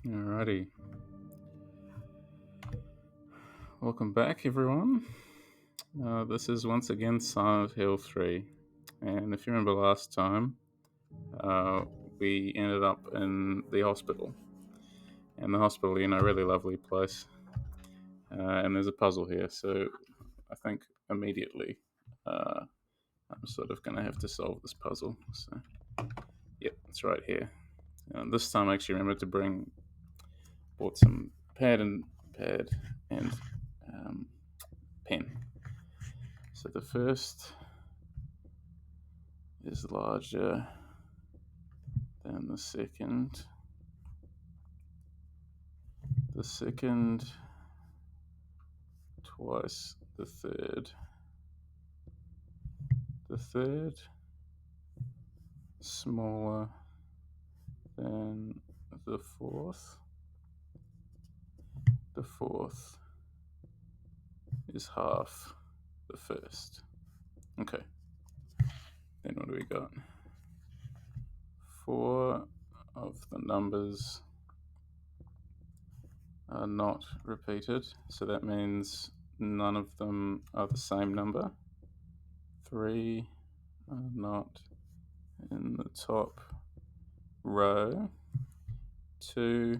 Alrighty. Welcome back, everyone. This is once again Silent Hill 3. And if you remember last time, we ended up in the hospital. And the hospital, really lovely place. And there's a puzzle here, so I think immediately I'm sort of going to have to solve this puzzle. So, yep, it's right here. This time I actually remembered to bought some pad and pen. So the first is larger than the second. The second twice the third. The third smaller than the fourth. The fourth is half the first. Okay. Then what do we got? 4 of the numbers are not repeated, so that means none of them are the same number. 3 are not in the top row. 2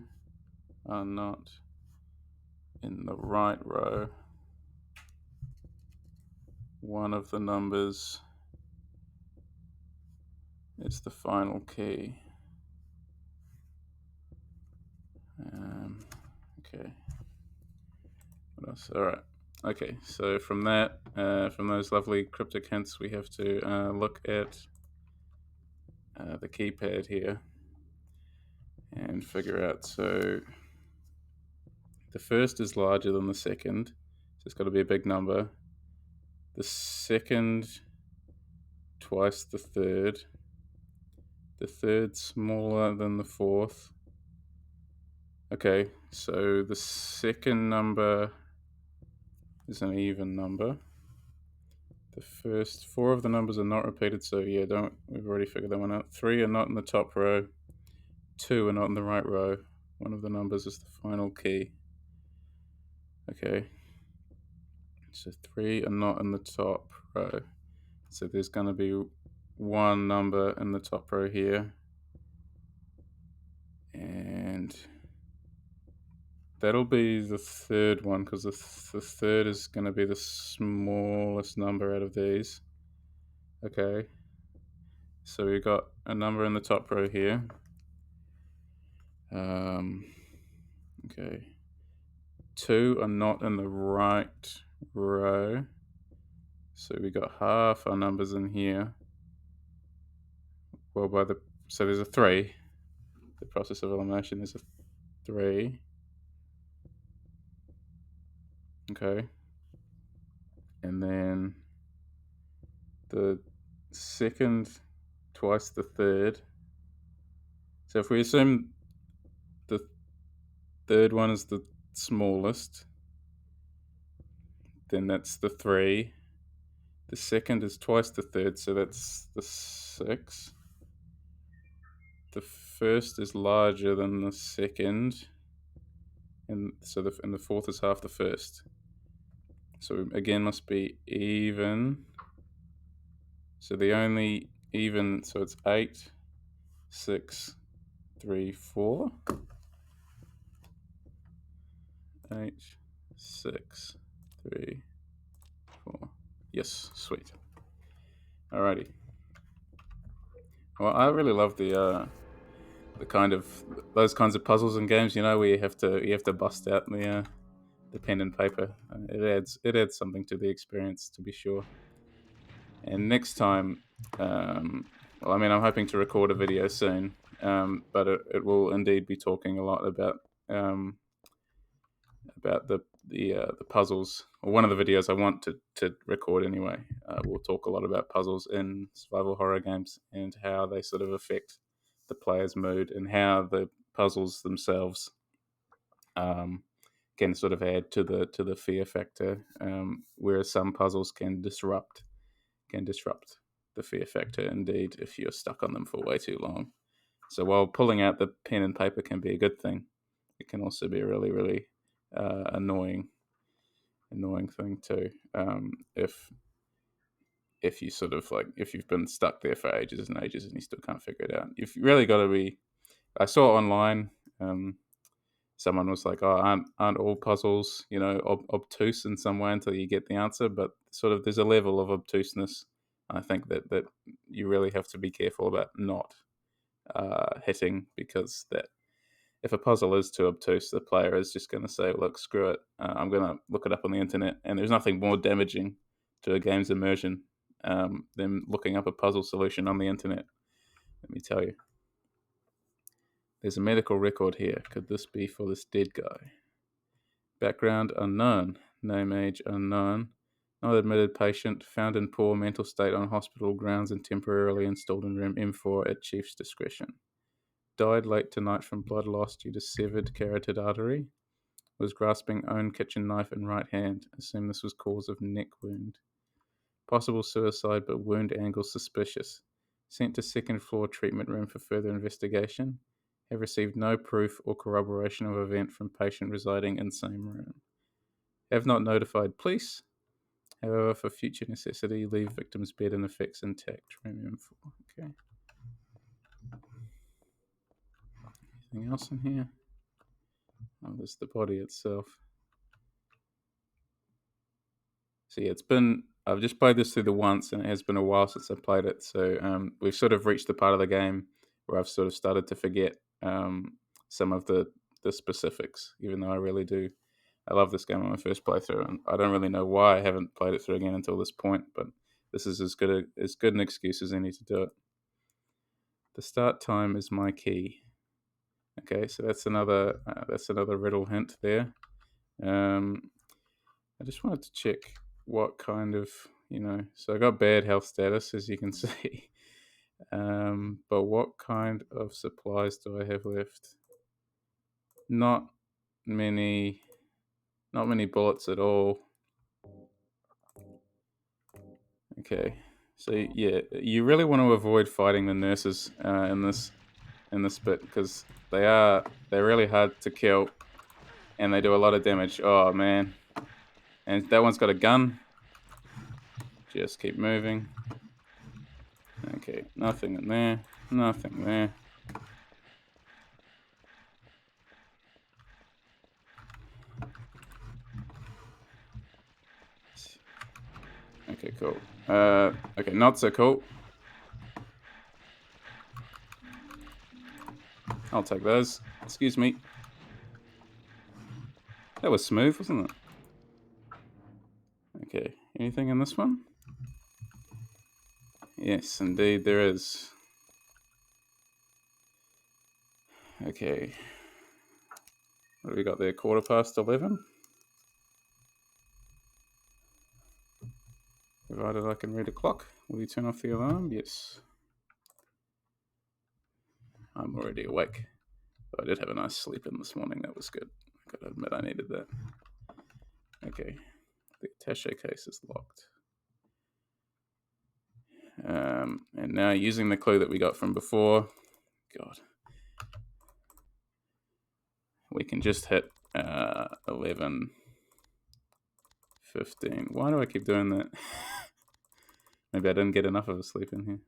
are not in the right row. One of the numbers is the final key. Okay. What else? All right. Okay. So from that, from those lovely cryptic hints, we have to look at the keypad here and figure out. So the first is larger than the second, so it's got to be a big number. The second twice the third. The third smaller than the fourth. Okay, so the second number is an even number. The first 4 of the numbers are not repeated, so we've already figured that one out. 3 are not in the top row. 2 are not in the right row. One of the numbers is the final key. Okay, so 3 are not in the top row. So there's going to be one number in the top row here. And that'll be the third one, because the third is going to be the smallest number out of these. Okay. So we've got a number in the top row here. Okay. 2 are not in the right row. So we got half our numbers in here. Well, so there's a 3. The process of elimination is a 3. Okay. And then the second twice the third. So if we assume the third one is the smallest, then that's the 3. The second is twice the third, so that's the 6. The first is larger than the second, and so the fourth is half the first. So again, must be even. So the only even, so it's 8, 6, 3, 4. 8, 6, 3, 4. Yes, sweet. Alrighty. Well, I really love the those kinds of puzzles and games. Where you have to bust out the pen and paper. It adds something to the experience, to be sure. And next time, I'm hoping to record a video soon, but it will indeed be talking a lot about the puzzles. Or one of the videos I want to record anyway. We'll talk a lot about puzzles in survival horror games and how they sort of affect the player's mood and how the puzzles themselves can sort of add to the fear factor, whereas some puzzles can disrupt the fear factor indeed if you're stuck on them for way too long. So while pulling out the pen and paper can be a good thing, it can also be a really, really annoying thing too. If you sort of like, if you've been stuck there for ages and ages and you still can't figure it out, you've really got to be. I saw online, someone was like, "Oh, aren't all puzzles, obtuse in some way until you get the answer?" But sort of, there's a level of obtuseness, I think, that you really have to be careful about not hitting, because that if a puzzle is too obtuse, the player is just going to say, "Look, screw it. I'm going to look it up on the internet." And there's nothing more damaging to a game's immersion than looking up a puzzle solution on the internet. Let me tell you. There's a medical record here. Could this be for this dead guy? Background unknown. Name, age unknown. Not admitted patient. Found in poor mental state on hospital grounds and temporarily installed in room M4 at chief's discretion. Died late tonight from blood loss due to severed carotid artery. Was grasping own kitchen knife in right hand. Assume this was cause of neck wound. Possible suicide, but wound angle suspicious. Sent to second floor treatment room for further investigation. Have received no proof or corroboration of event from patient residing in same room. Have not notified police. However, for future necessity, leave victim's bed and effects intact. Room M4. Okay. Anything else in here? Oh, there's the body itself. So yeah, I've just played this through the once, and it has been a while since I played it. So we've sort of reached the part of the game where I've sort of started to forget some of the specifics, even though I really do. I love this game on my first playthrough, and I don't really know why I haven't played it through again until this point, but this is as good an excuse as any to do it. The start time is my key. Okay, so that's another riddle hint there. I just wanted to check what kind of, so I got bad health status, as you can see. But what kind of supplies do I have left? Not many bullets at all. Okay, so yeah, you really want to avoid fighting the nurses in this bit, because they're really hard to kill, and they do a lot of damage. Oh man, and that one's got a gun. Just keep moving. Okay, nothing in there. Nothing there. Okay, cool. Okay, not so cool. I'll take those. Excuse me. That was smooth, wasn't it? Okay, anything in this one? Yes, indeed there is. Okay. What do we got there? 11:15? Provided I can read a clock. Will you turn off the alarm? Yes. I'm already awake. But I did have a nice sleep in this morning. That was good. I gotta admit I needed that. Okay. The attaché case is locked. And now, using the clue that we got from before, God, we can just hit 11:15. Why do I keep doing that? Maybe I didn't get enough of a sleep in here.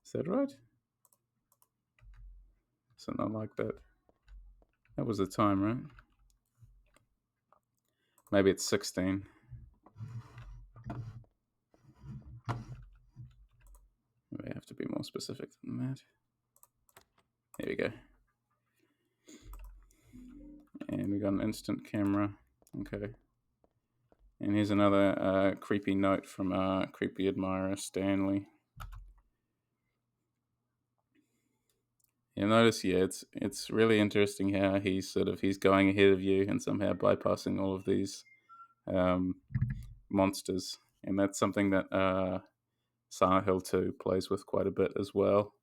Is that right? Something like that. That was the time, right? Maybe it's 16. We have to be more specific than that. There we go. And we got an instant camera. Okay. And here's another creepy note from our creepy admirer, Stanley. You'll notice, yeah, it's really interesting how he's going ahead of you and somehow bypassing all of these monsters. And that's something that Silent Hill 2 plays with quite a bit as well.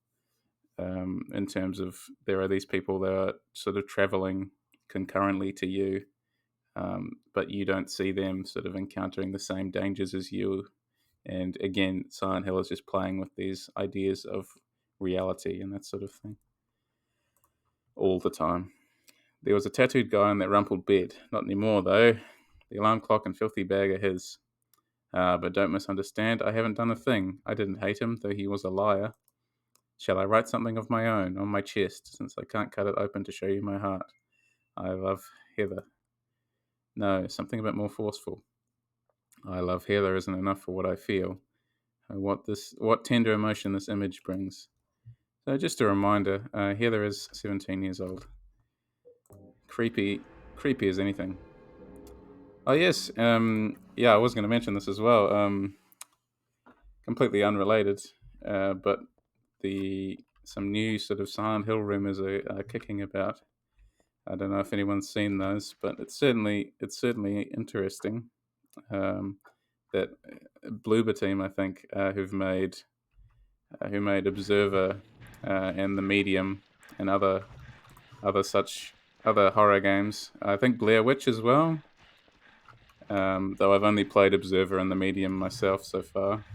In terms of, there are these people that are sort of traveling concurrently to you, but you don't see them sort of encountering the same dangers as you. And again, Silent Hill is just playing with these ideas of reality and that sort of thing all the time. There was a tattooed guy in that rumpled bed. Not anymore, though. The alarm clock and filthy bag are his. But don't misunderstand, I haven't done a thing. I didn't hate him, though he was a liar. Shall I write something of my own on my chest, since I can't cut it open to show you my heart? I love Heather. No, something a bit more forceful. I love Heather isn't enough for what I feel. What tender emotion this image brings. So just a reminder, Heather is 17 years old. Creepy as anything. Oh yes, yeah, I was going to mention this as well. Completely unrelated, but some new sort of Silent Hill rumors are kicking about. I don't know if anyone's seen those, but it's certainly interesting. That Bloober team, I think, who made Observer and The Medium and other horror games. I think Blair Witch as well. Though I've only played Observer and The Medium myself so far.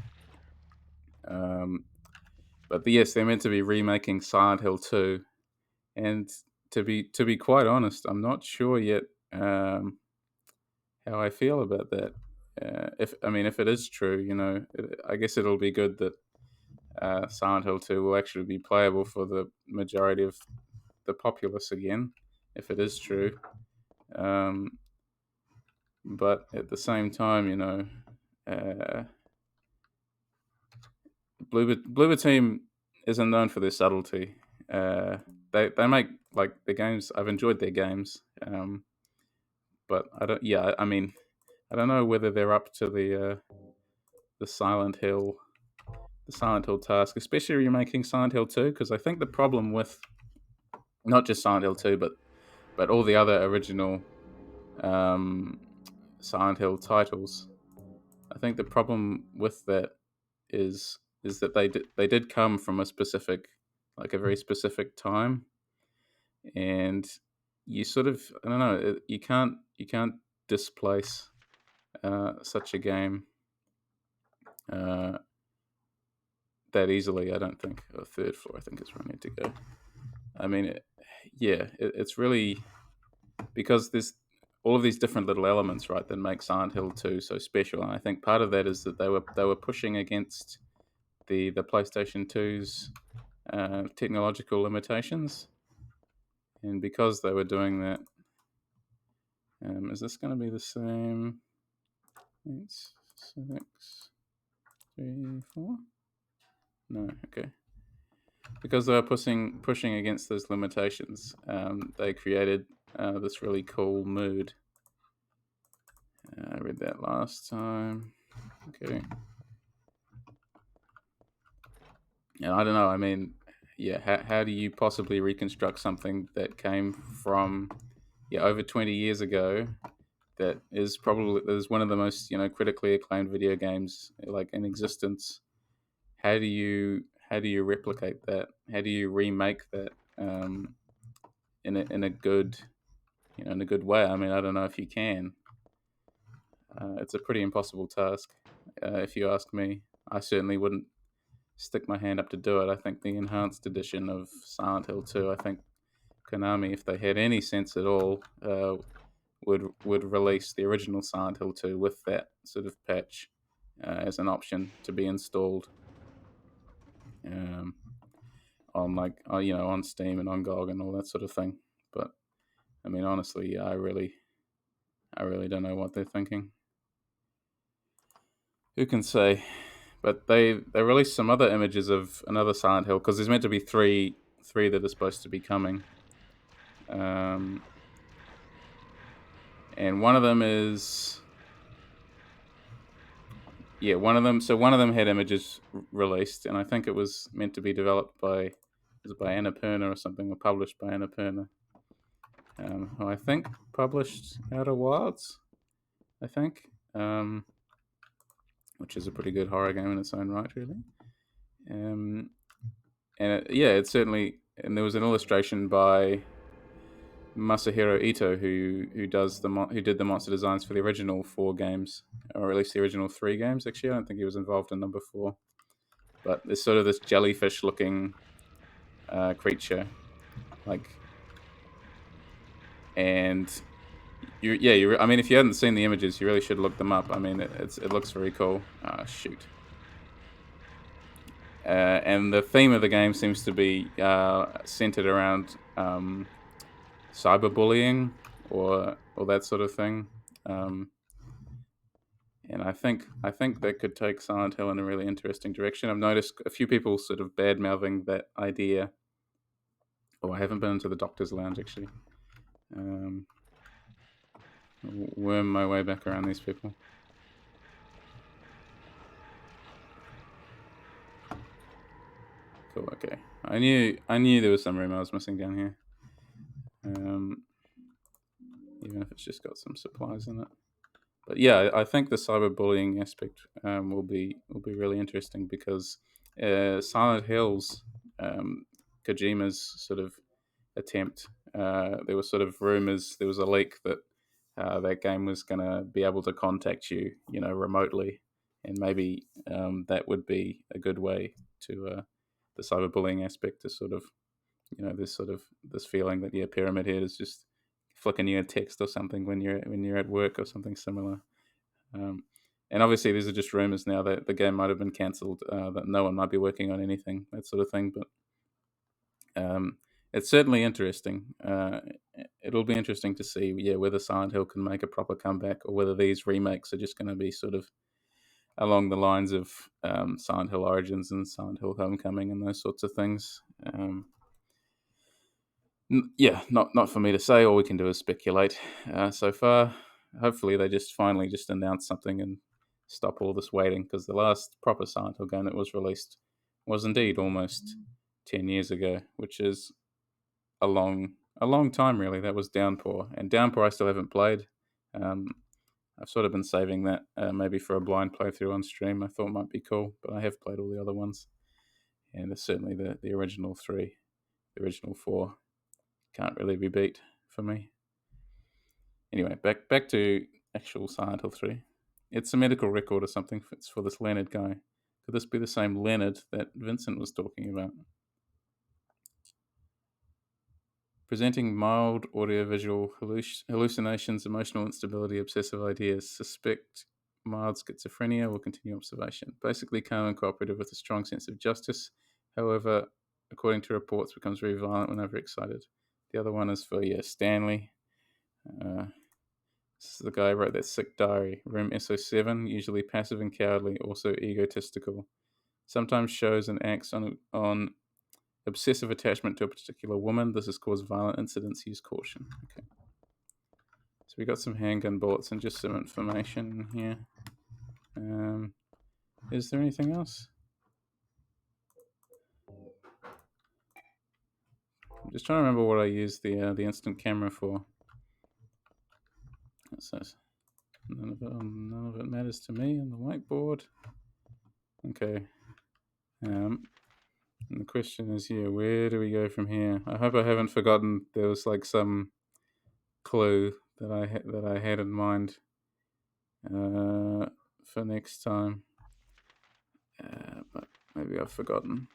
But yes, they're meant to be remaking Silent Hill 2, and to be quite honest, I'm not sure yet how I feel about that. If it is true, I guess it'll be good that Silent Hill 2 will actually be playable for the majority of the populace again, if it is true. But at the same time, Bloober team isn't known for their subtlety. They make like the games. I've enjoyed their games, but I don't. Yeah, I don't know whether they're up to the Silent Hill task, especially remaking Silent Hill 2, because I think the problem with not just Silent Hill 2, but all the other original Silent Hill titles, I think the problem with that is that they did come from a very specific time, and you sort of, I don't know, you can't displace such a game that easily. I don't think. A third floor, I think, is where I need to go. It's really because there's all of these different little elements, right, that make Silent Hill 2 so special. And I think part of that is that they were pushing against the PlayStation 2's technological limitations, and because they were doing that, is this going to be the same? 8, 6, 3, 4. No, okay. Because they were pushing against those limitations, they created this really cool mood. I read that last time. Okay. And I don't know. How do you possibly reconstruct something that came from over 20 years ago? That is one of the most critically acclaimed video games like in existence. How do you replicate that? How do you remake that in a good way? I don't know if you can. It's a pretty impossible task, if you ask me. I certainly wouldn't stick my hand up to do it. I think the enhanced edition of Silent Hill 2, I think Konami, if they had any sense at all, would release the original Silent Hill 2 with that sort of patch as an option to be installed on Steam and on GOG and all that sort of thing. But honestly, I really don't know what they're thinking. Who can say? But they released some other images of another Silent Hill, because there's meant to be three that are supposed to be coming. And one of them is one of them had images released, and I think it was meant to be developed by Annapurna or something, or published by Annapurna, who I think published Outer Wilds, I think, which is a pretty good horror game in its own right, really. And it certainly, and there was an illustration by Masahiro Ito, who did the monster designs for the original 4 games, or at least the original 3 games. Actually, I don't think he was involved in number 4. But there's sort of this jellyfish-looking creature, like and I mean, if you hadn't seen the images, you really should look them up. I mean, it looks very cool. Shoot. And the theme of the game seems to be centered around cyberbullying or that sort of thing. And I think that could take Silent Hill in a really interesting direction. I've noticed a few people sort of bad mouthing that idea. Oh, I haven't been into the doctor's lounge actually. Worm my way back around these people. Cool. Okay. I knew there was some room I was missing down here. Even if it's just got some supplies in it. But yeah, I think the cyberbullying aspect will be really interesting because Silent Hill's Kojima's sort of attempt. There was sort of rumors. There was a leak that that game was going to be able to contact you, remotely, and maybe that would be a good way to the cyberbullying aspect to sort of, this feeling that Pyramid Head is just flicking you a text or something when you're at work or something similar. And obviously, these are just rumors now that the game might have been cancelled, that no one might be working on anything, that sort of thing. But it's certainly interesting. It'll be interesting to see, whether Silent Hill can make a proper comeback or whether these remakes are just going to be sort of along the lines of Silent Hill Origins and Silent Hill Homecoming and those sorts of things. Not for me to say. All we can do is speculate. So far, hopefully they just finally just announce something and stop all this waiting, because the last proper Silent Hill game that was released was indeed almost 10 years ago, which is a long time, really. That was Downpour, and Downpour I still haven't played. I've sort of been saving that maybe for a blind playthrough on stream. I thought might be cool, but I have played all the other ones, and it's certainly the original 3, the original 4 can't really be beat for me. Anyway, back to actual Silent Hill 3. It's a medical record or something. It's for this Leonard guy. Could this be the same Leonard that Vincent was talking about? Presenting mild audiovisual hallucinations, emotional instability, obsessive ideas. Suspect mild schizophrenia. Will continue observation. Basically calm and cooperative with a strong sense of justice. However, according to reports, becomes very violent when overexcited. The other one is for Stanley. This is the guy who wrote that sick diary. Room SO7, usually passive and cowardly, also egotistical. Sometimes shows and acts on obsessive attachment to a particular woman. This has caused violent incidents. Use caution. Okay. So we got some handgun bullets and just some information here. Is there anything else? I'm just trying to remember what I used the instant camera for. It says none of it matters to me on the whiteboard. Okay. And the question is here, where do we go from here? I hope I haven't forgotten there was like some clue that I had in mind for next time. But maybe I've forgotten.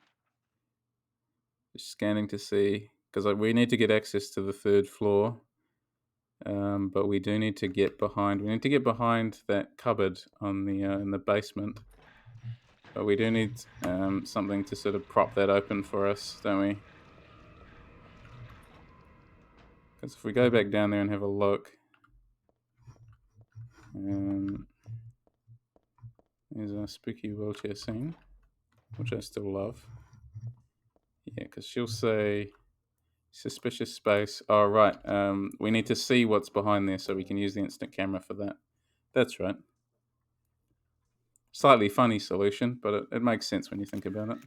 Just scanning to see, because we need to get access to the 3rd floor. But we do need to get behind. We need to get behind that cupboard on the in the basement. But we do need something to sort of prop that open for us, don't we? Because if we go back down there and have a look, there's a spooky wheelchair scene, which I still love. Yeah, because she'll say suspicious space. Oh, right. We need to see what's behind there so we can use the instant camera for that. That's right. Slightly funny solution, but it makes sense when you think about it.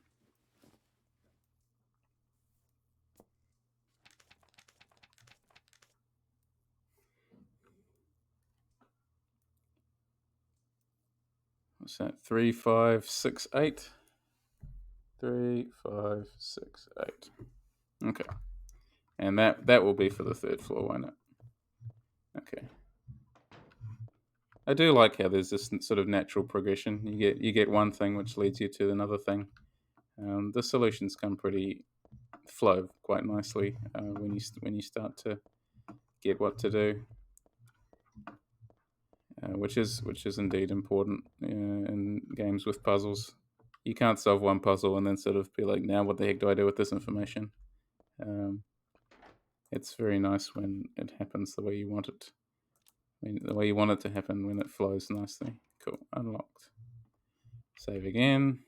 What's that? 3, 5, 6, 8. 3, 5, 6, 8. Okay. And that will be for the 3rd floor, won't it? Okay. I do like how there's this sort of natural progression. You get one thing which leads you to another thing. The solutions come flow quite nicely when you start to get what to do, which is indeed important in games with puzzles. You can't solve one puzzle and then sort of be like, now what the heck do I do with this information? It's very nice when it happens the way you want it. The way you want it to happen, when it flows nicely. Cool, unlocked. Save again.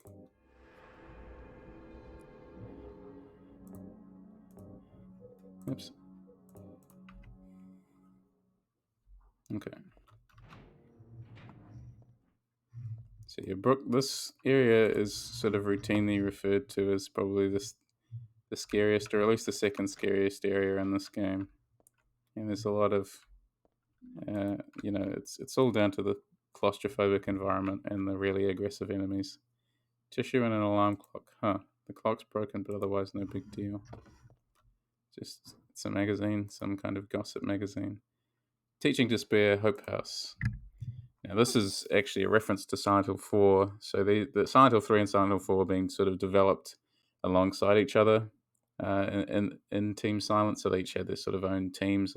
Oops. Okay. So yeah, this area is sort of routinely referred to as probably the scariest, or at least the second scariest area in this game. And there's a lot of, it's all down to the claustrophobic environment and the really aggressive enemies. Tissue and an alarm clock. Huh. The clock's broken, but otherwise no big deal. Just it's a magazine, some kind of gossip magazine. Teaching Despair, Hope House. Now, this is actually a reference to Silent Hill 4. So the Silent Hill 3 and Silent Hill 4 are being sort of developed alongside each other in Team Silent. So they each had their sort of own teams.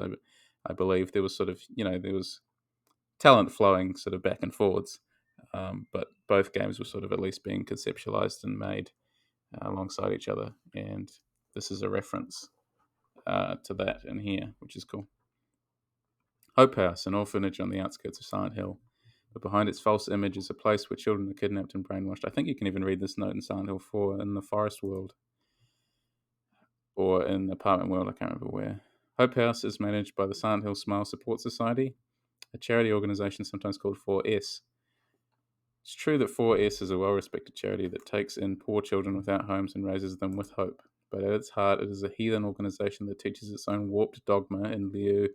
I believe there was sort of, there was talent flowing sort of back and forwards. But both games were sort of at least being conceptualized and made alongside each other. And this is a reference to that in here, which is cool. Hope House, an orphanage on the outskirts of Silent Hill. But behind its false image is a place where children are kidnapped and brainwashed. I think you can even read this note in Silent Hill 4 in the Forest World. Or in the Apartment World, I can't remember where. Hope House is managed by the Silent Hill Smile Support Society, a charity organisation sometimes called 4S. It's true that 4S is a well-respected charity that takes in poor children without homes and raises them with hope. But at its heart, it is a heathen organisation that teaches its own warped dogma in lieu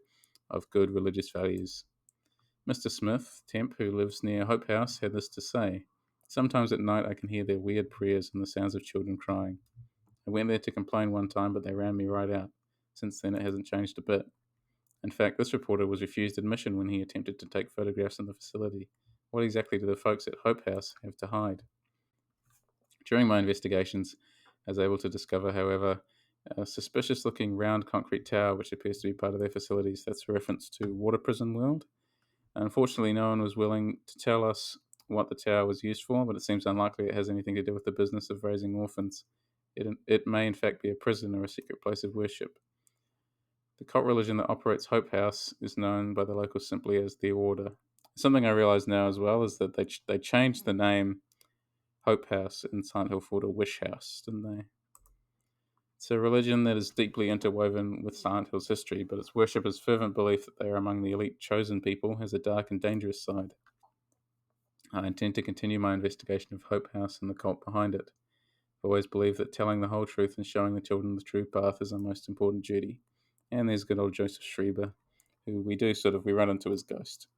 of good religious values. Mr. Smith, temp, who lives near Hope House, had this to say. Sometimes at night I can hear their weird prayers and the sounds of children crying. I went there to complain one time, but they ran me right out. Since then, it hasn't changed a bit. In fact, this reporter was refused admission when he attempted to take photographs in the facility. What exactly do the folks at Hope House have to hide? During my investigations, I was able to discover, however, a suspicious-looking round concrete tower which appears to be part of their facilities. That's a reference to Water Prison World. Unfortunately, no one was willing to tell us what the tower was used for, but it seems unlikely it has anything to do with the business of raising orphans. It may, in fact, be a prison or a secret place of worship. The cult religion that operates Hope House is known by the locals simply as the Order. Something I realise now as well is that they changed the name Hope House in Silent Hill 4 to Wish House, didn't they? It's a religion that is deeply interwoven with Silent Hill's history, but its worshippers' fervent belief that they are among the elite chosen people has a dark and dangerous side. I intend to continue my investigation of Hope House and the cult behind it. I've always believed that telling the whole truth and showing the children the true path is our most important duty. And there's good old Joseph Schreiber, who we run into his ghost.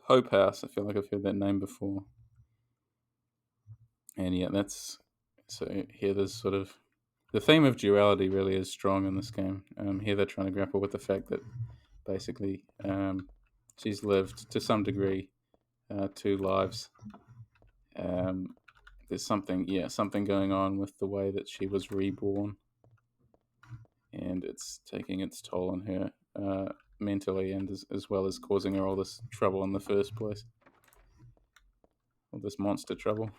Hope House, I feel like I've heard that name before. And yeah, so here there's sort of the theme of duality really is strong in this game. Here they're trying to grapple with the fact that basically she's lived to some degree 2 lives. There's something going on with the way that she was reborn, and it's taking its toll on her mentally, and as well as causing her all this trouble in the first place, all this monster trouble.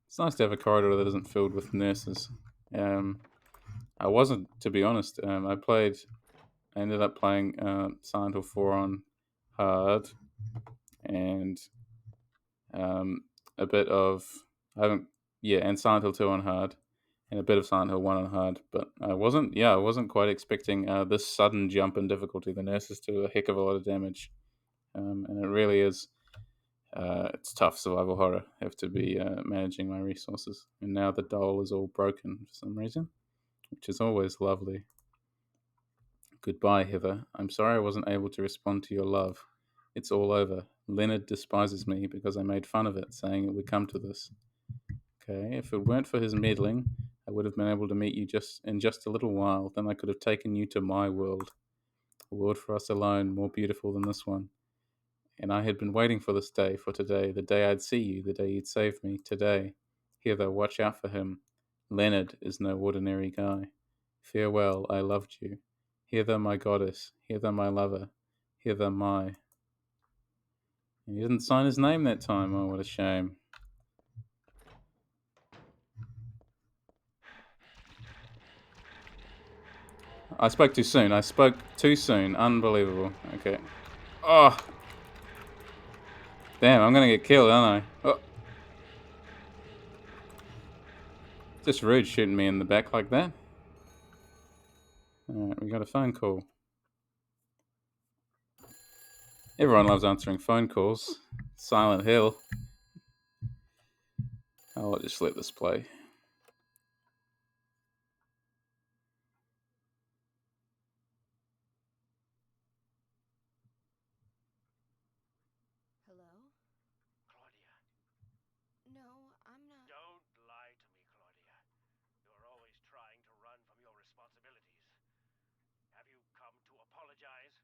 It's nice to have a corridor that isn't filled with nurses. I wasn't, to be honest. I ended up playing Silent Hill 4 on hard, and a bit of and Silent Hill 2 on hard, and a bit of Silent Hill 1 on hard. But I wasn't quite expecting this sudden jump in difficulty. The nurses do a heck of a lot of damage, and it really is. It's tough survival horror. I have to be managing my resources, and now the doll is all broken for some reason, which is always lovely. Goodbye, Heather. I'm sorry I wasn't able to respond to your love. It's all over. Leonard despises me because I made fun of it, saying it would come to this. Okay, if it weren't for his meddling, I would have been able to meet you in just a little while. Then I could have taken you to my world. A world for us alone, more beautiful than this one. And I had been waiting for this day, for today, the day I'd see you, the day you'd save me, today. Heather, watch out for him. Leonard is no ordinary guy. Farewell, I loved you. Hither, my goddess. Hither, my lover. Hither, my. He didn't sign his name that time. Oh, what a shame. I spoke too soon. I spoke too soon. Unbelievable. Okay. Oh, damn, I'm gonna get killed, aren't I? Oh, just rude shooting me in the back like that. Alright, we got a phone call. Everyone loves answering phone calls. Silent Hill. I'll just let this play. Hello? Claudia. No, I'm not. Don't lie to me, Claudia. You're always trying to run from your responsibilities. Have you come to apologize?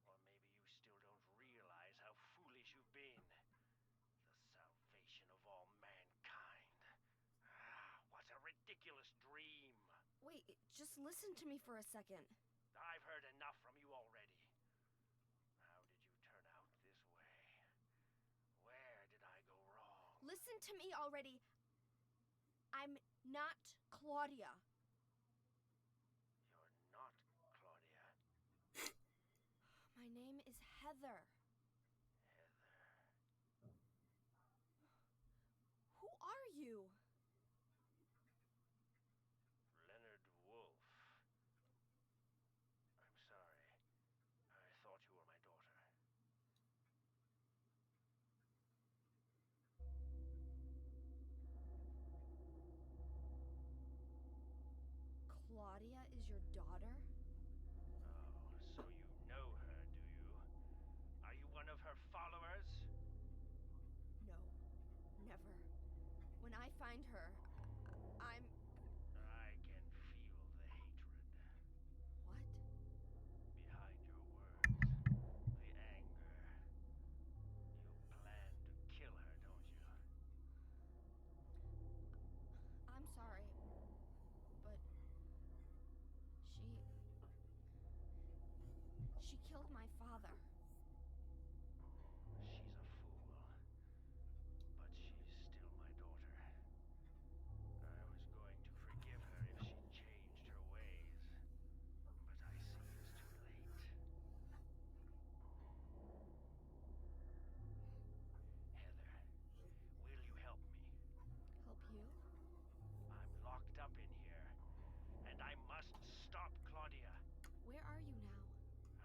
Or maybe you still don't realize how foolish you've been. The salvation of all mankind. What a ridiculous dream. Wait, just listen to me for a second. I've heard enough from you already. How did you turn out this way? Where did I go wrong? Listen to me already. I'm not Claudia. You're not Claudia. My name is Heather. Who are you? Leonard Wolf. I'm sorry. I thought you were my daughter. Claudia is your daughter? Oh, so you know her, do you? Are you one of her followers? No, never. When I find her, I'm. I can feel the hatred What? behind your words. The anger. You plan to kill her, don't you? I'm sorry, but she. She killed my father. She's a fool. But she's still my daughter. I was going to forgive her if she changed her ways. But I see it's too late. Heather, will you help me? Help you? I'm locked up in here, and I must stop Claudia. Where are you now?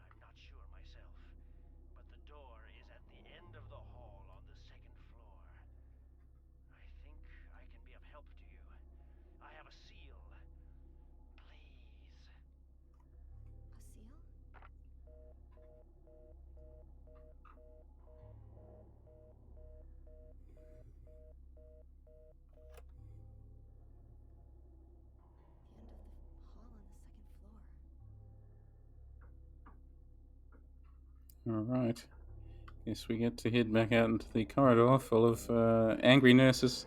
I'm not sure myself, but the door is at the end of the hall on the second floor. I think I can be of help to you. I have a seal. Please. A seal? The end of the hall on the second floor. Alright. Guess we get to head back out into the corridor full of angry nurses.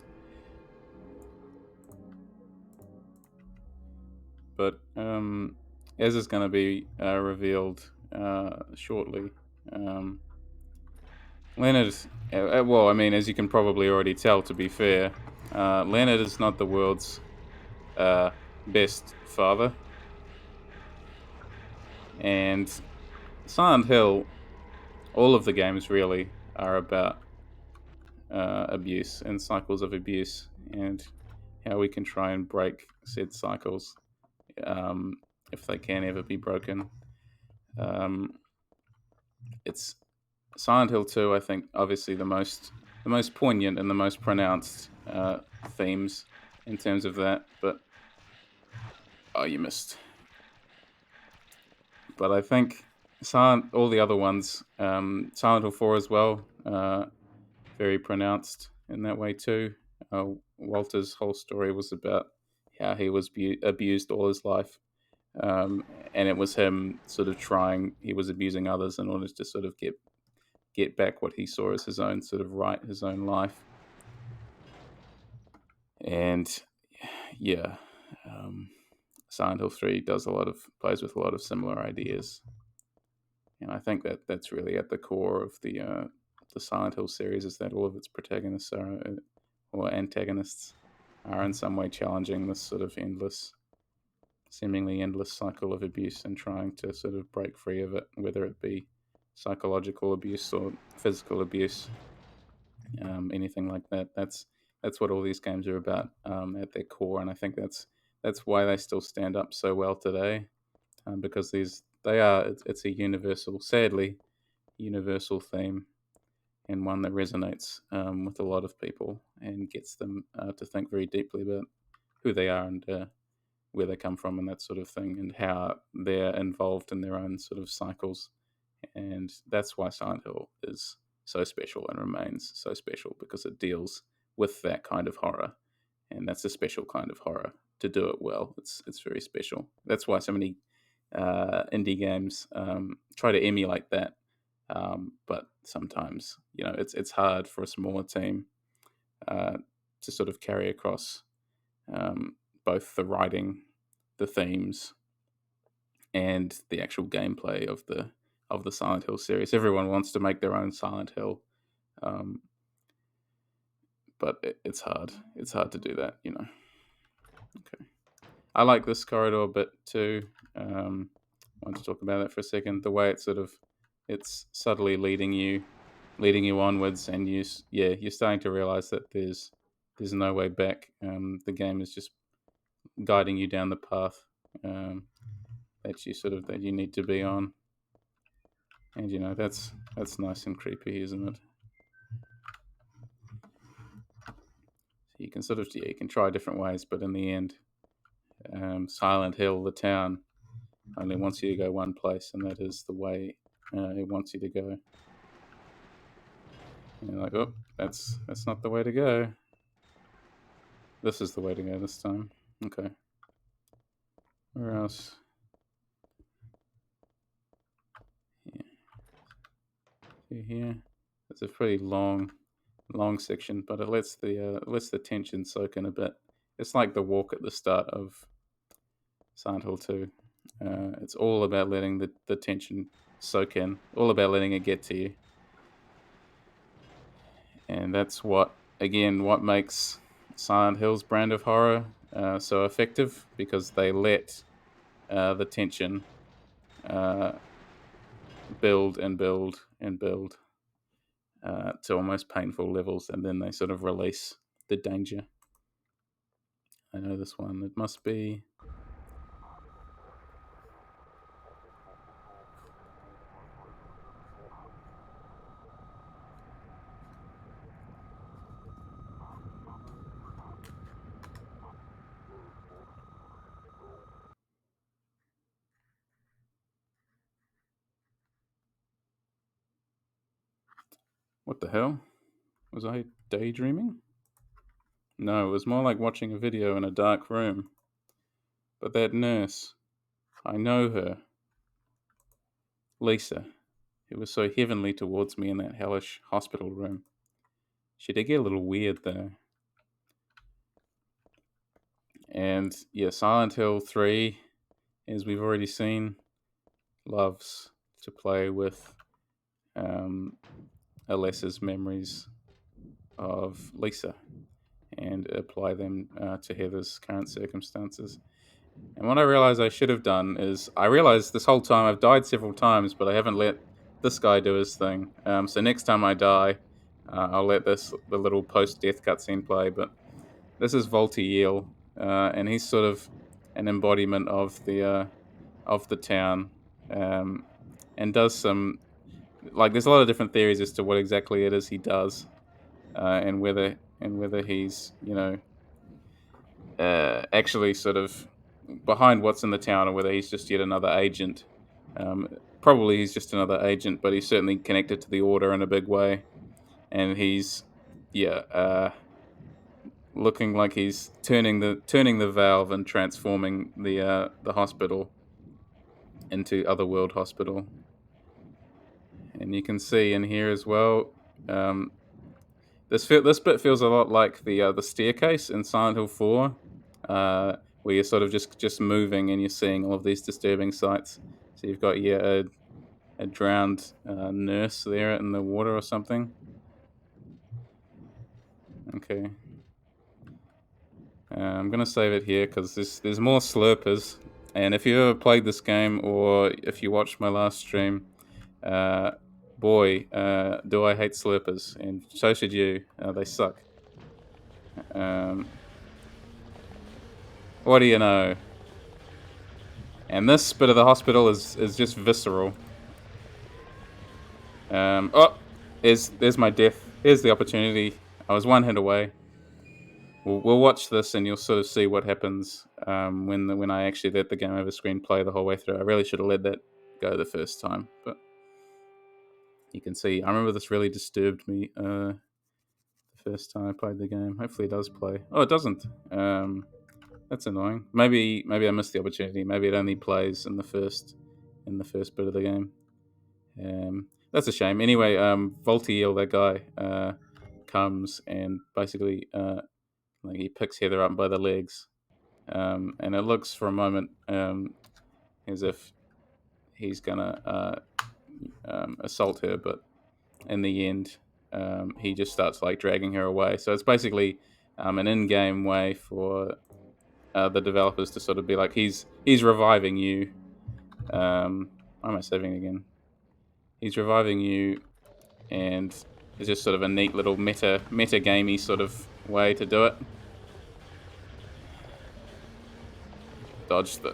But as is going to be revealed shortly, Leonard, well, I mean, as you can probably already tell, to be fair, Leonard is not the world's best father. And Silent Hill, all of the games really are about abuse and cycles of abuse and how we can try and break said cycles um, if they can ever be broken. Um, it's Silent Hill 2, I think, obviously the most poignant and the most pronounced themes in terms of that. But oh, you missed. But I think all the other ones, Silent Hill 4 as well, very pronounced in that way too. Walter's whole story was about how he was abused all his life, and it was him sort of trying. He was abusing others in order to sort of get back what he saw as his own sort of right, his own life. And yeah, Silent Hill 3 plays with a lot of similar ideas. And I think that's really at the core of the Silent Hill series, is that all of its protagonists or antagonists are in some way challenging this sort of seemingly endless cycle of abuse and trying to sort of break free of it, whether it be psychological abuse or physical abuse, anything like that. That's what all these games are about at their core, and I think that's why they still stand up so well today, because it's a sadly universal theme, and one that resonates with a lot of people and gets them to think very deeply about who they are and where they come from and that sort of thing, and how they're involved in their own sort of cycles. And that's why Silent Hill is so special and remains so special, because it deals with that kind of horror, and that's a special kind of horror. To do it well, it's very special. That's why so many indie games try to emulate that, but sometimes it's hard for a smaller team to sort of carry across both the writing, the themes, and the actual gameplay of the Silent Hill series. Everyone wants to make their own Silent Hill, but it's hard. It's hard to do that, Okay, I like this corridor a bit too. I want to talk about that for a second. The way it's subtly leading you onwards, and you're starting to realize that there's no way back. The game is just guiding you down the path that you need to be on, and that's nice and creepy, isn't it? So you can try different ways, but in the end, Silent Hill, the town, only wants you to go one place, and that is the way it wants you to go. And you're like, oh, that's not the way to go. This is the way to go this time. Okay. Where else? Yeah. See here. It's a pretty long section, but it lets the tension soak in a bit. It's like the walk at the start of Silent Hill 2. It's all about letting the tension soak in, all about letting it get to you. And that's what makes Silent Hill's brand of horror so effective, because they let the tension build and build and build to almost painful levels, and then they sort of release the danger. I know this one. It must be... What the hell? Was I daydreaming? No, it was more like watching a video in a dark room. But that nurse, I know her. Lisa, who was so heavenly towards me in that hellish hospital room. She did get a little weird though. And yeah, Silent Hill 3, as we've already seen, loves to play with Alessa's memories of Lisa and apply them to Heather's current circumstances. And what I realized I should have done is, I realized this whole time I've died several times, but I haven't let this guy do his thing. So next time I die, I'll let the little post-death cutscene play. But this is Volta-Yale, and he's sort of an embodiment of the town, and does some, like, there's a lot of different theories as to what exactly it is he does, and whether he's actually sort of behind what's in the town, or whether he's just yet another agent. Probably he's just another agent, but he's certainly connected to the Order in a big way, and he's looking like he's turning the valve and transforming the hospital into Otherworld Hospital. And you can see in here as well. This bit feels a lot like the staircase in Silent Hill 4, where you're sort of just moving and you're seeing all of these disturbing sights. So you've got a drowned nurse there in the water or something. Okay. I'm gonna save it here because there's more slurpers. And if you ever played this game or if you watched my last stream, uh, boy, do I hate slurpers, and so should you. They suck. Um, what do you know? And this bit of the hospital is just visceral. Oh, there's my death. Here's the opportunity. I was one hit away. We'll watch this and you'll sort of see what happens when I actually let the game over screen play the whole way through. I really should have let that go the first time, but you can see. I remember this really disturbed me the first time I played the game. Hopefully, it does play. Oh, it doesn't. That's annoying. Maybe I missed the opportunity. Maybe it only plays in the first bit of the game. That's a shame. Anyway, Voltiel, that guy, comes and basically like he picks Heather up by the legs, and it looks for a moment as if he's gonna assault her, but in the end, he just starts like dragging her away. So it's basically an in-game way for the developers to sort of be like, he's reviving you. Why am I saving again? He's reviving you, and it's just sort of a neat little meta gamey sort of way to do it. Dodge the.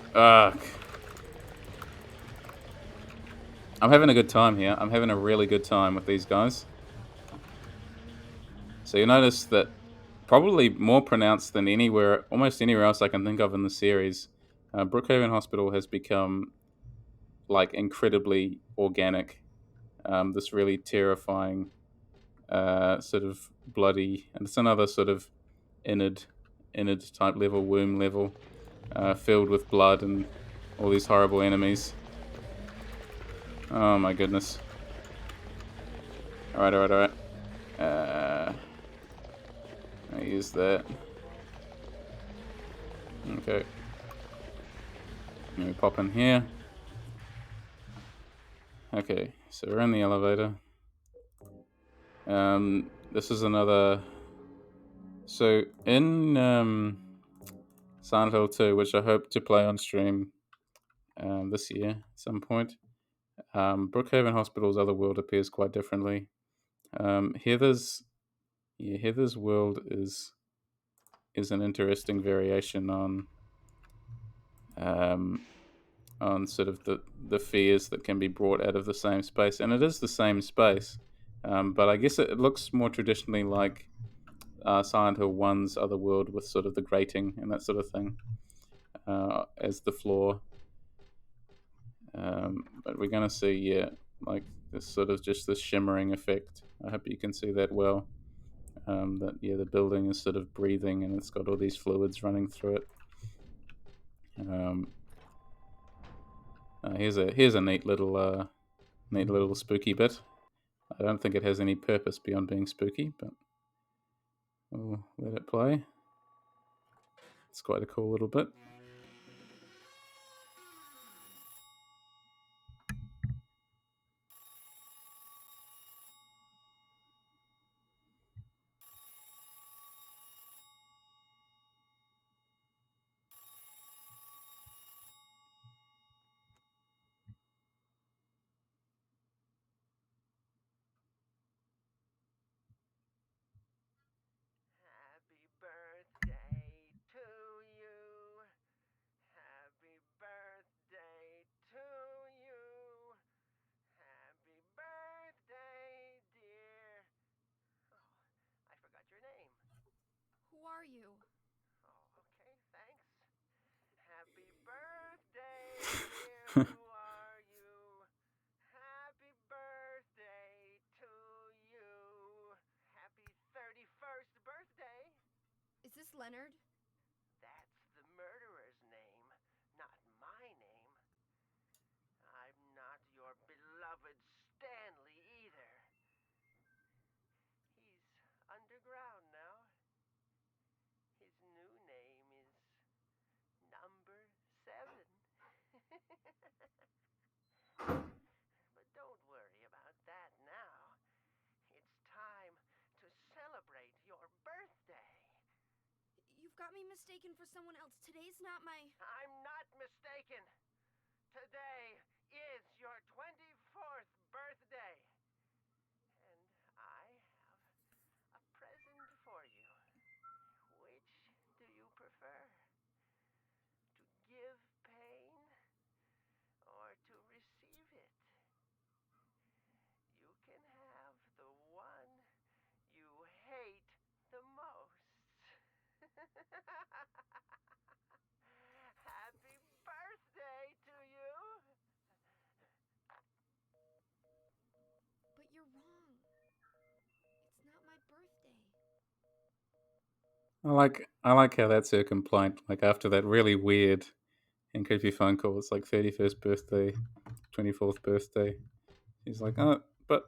I'm having a good time here. I'm having a really good time with these guys. So you'll notice that probably more pronounced than almost anywhere else I can think of in the series, Brookhaven Hospital has become like incredibly organic. This really terrifying, sort of bloody, and it's another sort of innard, innard type level, womb level, filled with blood and all these horrible enemies. Oh my goodness. Alright. I use that. Okay. Let me pop in here. Okay, so we're in the elevator. This is another. So in Silent Hill 2, which I hope to play on stream this year at some point, Brookhaven Hospital's Otherworld appears quite differently. Heather's world is an interesting variation on sort of the fears that can be brought out of the same space, and it is the same space, but I guess it looks more traditionally like Silent Hill 1's Otherworld, with sort of the grating and that sort of thing as the floor. But we're going to see, like this sort of just this shimmering effect. I hope you can see that well. The building is sort of breathing and it's got all these fluids running through it. Here's a neat little spooky bit. I don't think it has any purpose beyond being spooky, but we'll let it play. It's quite a cool little bit. Happy birthday to you. Happy birthday to you. Happy birthday, dear. Oh, I forgot your name. Who are you? Oh, okay, thanks. Happy birthday, dear. Who are you? Happy birthday to you. Happy 31st birthday. Is this Leonard? That's the murderer's name, not my name. I'm not your beloved Stanley either. He's underground now. His new name is got me mistaken for someone else. Today's not my... I'm not mistaken. Today is your 24th birthday. And I have a present for you. Which do you prefer? To give pain or to receive it? You can have the one you hate the most. Happy birthday to you! But you're wrong. It's not my birthday. I like how that's her complaint. Like after that really weird and creepy phone call, it's like 31st birthday, 24th birthday. He's like, oh, but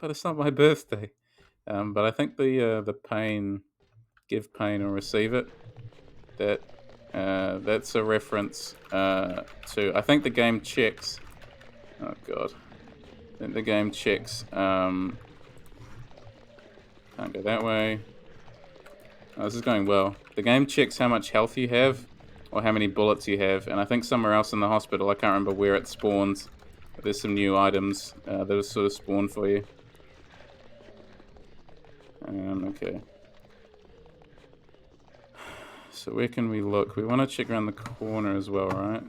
it's not my birthday. But I think the pain, give pain or receive it, that's a reference to. I think the game checks. Oh god, I think the game checks. Can't go that way. Oh, this is going well. The game checks how much health you have, or how many bullets you have, and I think somewhere else in the hospital, I can't remember where it spawns. There's some new items that are sort of spawned for you. Okay. So where can we look? We want to check around the corner as well, right?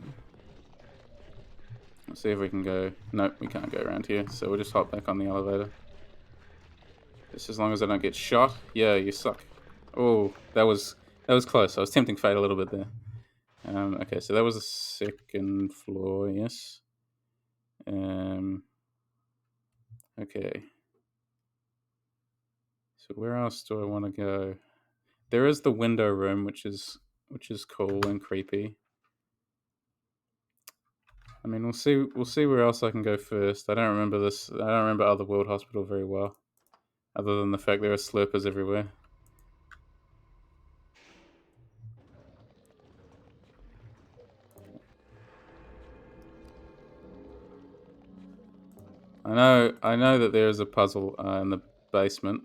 Let's see if we can go... Nope, we can't go around here, so we'll just hop back on the elevator. Just as long as I don't get shot. Yeah, you suck. Oh, that was close. I was tempting fate a little bit there. Okay, so that was the second floor, yes. Okay. So where else do I want to go? There is the window room, which is cool and creepy. I mean, we'll see where else I can go first. I don't remember Otherworld Hospital very well, other than the fact there are slurpers everywhere. I know that there is a puzzle in the basement,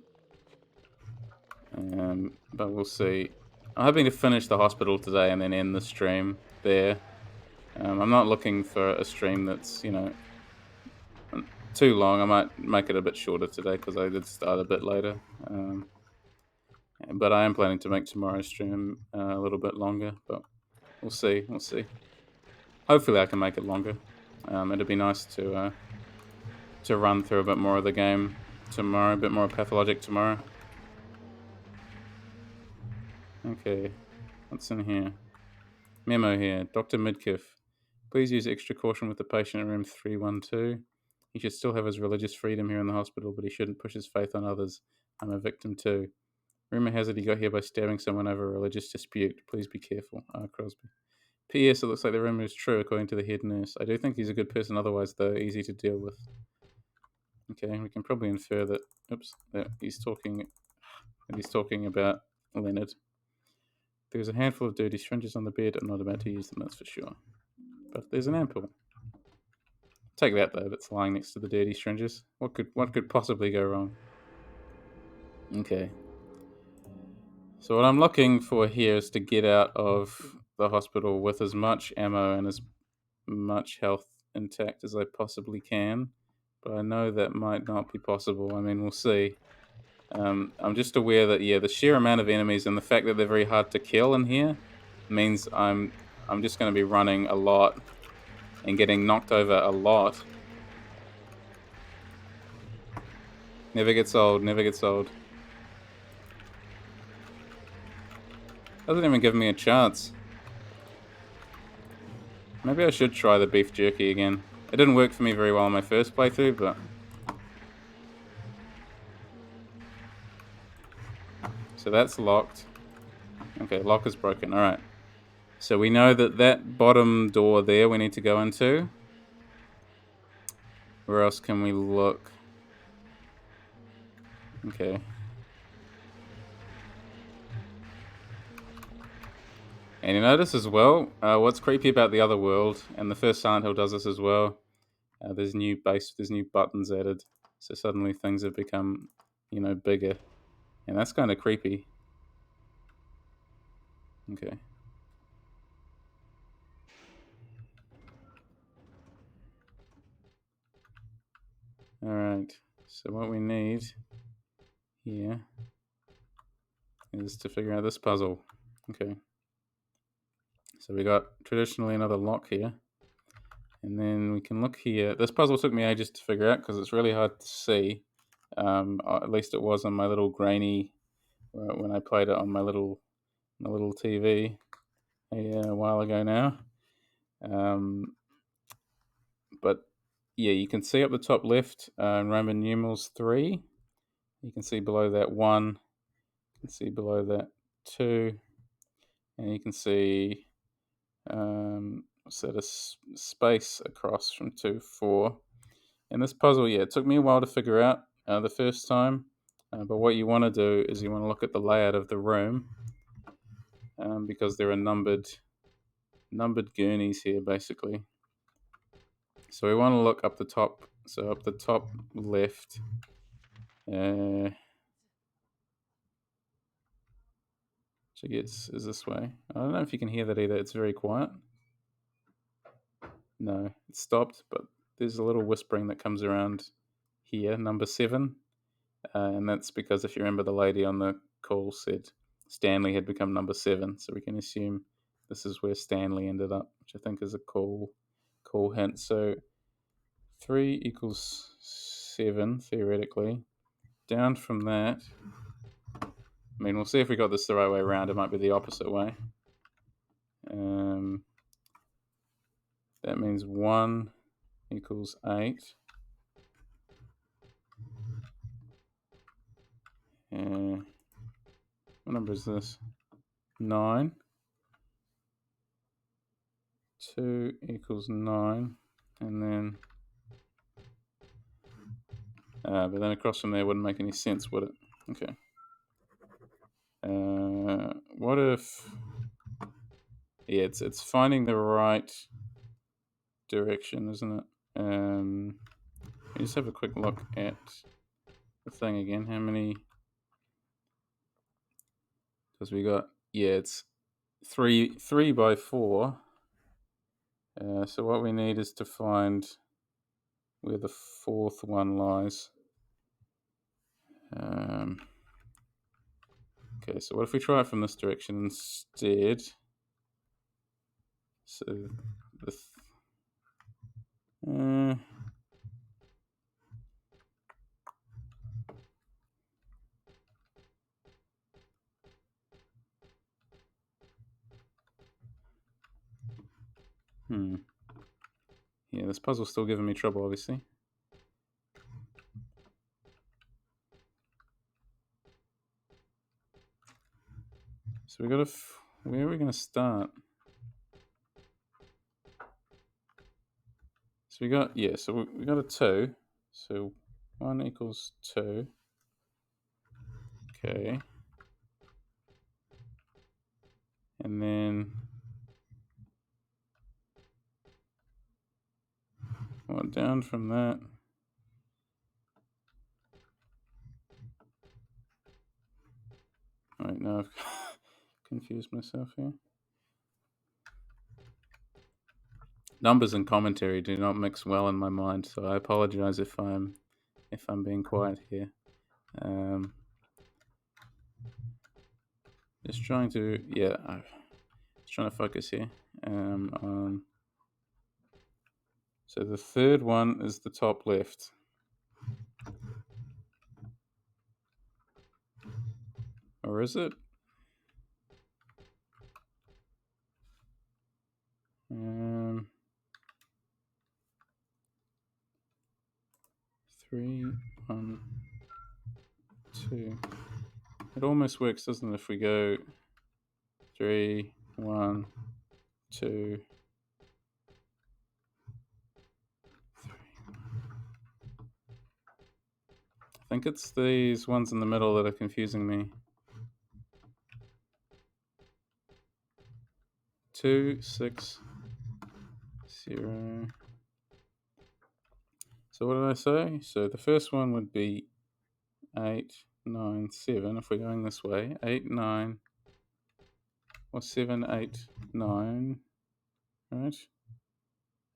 but we'll see. I'm hoping to finish the hospital today and then end the stream there. I'm not looking for a stream that's, too long. I might make it a bit shorter today because I did start a bit later. But I am planning to make tomorrow's stream a little bit longer, but we'll see. We'll see. Hopefully I can make it longer. It'd be nice to run through a bit more of the game tomorrow, a bit more pathologic tomorrow. Okay, what's in here? Memo here. Dr. Midkiff. Please use extra caution with the patient in room 312. He should still have his religious freedom here in the hospital, but he shouldn't push his faith on others. I'm a victim too. Rumor has it he got here by stabbing someone over a religious dispute. Please be careful. Crosby. P.S. It looks like the rumor is true, according to the head nurse. I do think he's a good person otherwise, though. Easy to deal with. Okay, we can probably infer that... Oops. That he's talking about Leonard. There's a handful of dirty syringes on the bed. I'm not about to use them, that's for sure. But there's an ampoule. Take that, though. That's lying next to the dirty syringes. What could possibly go wrong? Okay. So what I'm looking for here is to get out of the hospital with as much ammo and as much health intact as I possibly can. But I know that might not be possible. I mean, we'll see. I'm just aware that, the sheer amount of enemies and the fact that they're very hard to kill in here means I'm just going to be running a lot and getting knocked over a lot. Never gets old, never gets old. Doesn't even give me a chance. Maybe I should try the beef jerky again. It didn't work for me very well on my first playthrough, but... So that's locked. Okay, lock is broken. Alright. So we know that bottom door there we need to go into. Where else can we look? Okay. And you notice as well, what's creepy about the Otherworld, and the first Silent Hill does this as well, there's new buttons added. So suddenly things have become, bigger. And that's kind of creepy. Okay. Alright, so what we need here is to figure out this puzzle. Okay. So we got traditionally another lock here. And then we can look here. This puzzle took me ages to figure out because it's really hard to see. At least it was on my little grainy when I played it on my little TV a while ago now. But yeah, you can see up the top left Roman numerals 3. You can see below that 1. You can see below that 2. And you can see set a space across from 2, 4. And this puzzle, yeah, it took me a while to figure out the first time. But what you want to do is you want to look at the layout of the room because there are numbered gurneys here, basically. So we want to look up the top. So up the top left. Which I guess is this way. I don't know if you can hear that either. It's very quiet. No, it stopped, but there's a little whispering that comes around here, number 7. And that's because if you remember, the lady on the call said Stanley had become number 7. So we can assume this is where Stanley ended up, which I think is a cool hint. So 3 equals 7, theoretically. Down from that, I mean, we'll see if we got this the right way around. It might be the opposite way. That means 1 equals 8. What number is this? 9. 2 equals 9. And then... but then across from there wouldn't make any sense, would it? Okay. What if... Yeah, it's finding the right direction, isn't it? Let me just have a quick look at the thing again. How many... Because we got... Yeah, it's 3 by 4. So what we need is to find where the 4th one lies. Okay, so what if we try it from this direction instead? So the yeah, this puzzle's still giving me trouble, obviously. So we got where are we going to start? So we got, yeah, so we got a 2. So 1 equals 2. Okay. And then down from that. Wait, no, I've confused myself here. Numbers and commentary do not mix well in my mind, so I apologize if I'm being quiet here. Just trying to, yeah, just trying to focus here. So the third one is the top left. Or is it? 3, 1, 2. It almost works, doesn't it, if we go 3, 1, 2, 3. I think it's these ones in the middle that are confusing me. 2, 6, 0. So what did I say? So the first one would be 8, 9, 7. If we're going this way, 8, 9, or 7, 8, 9, right?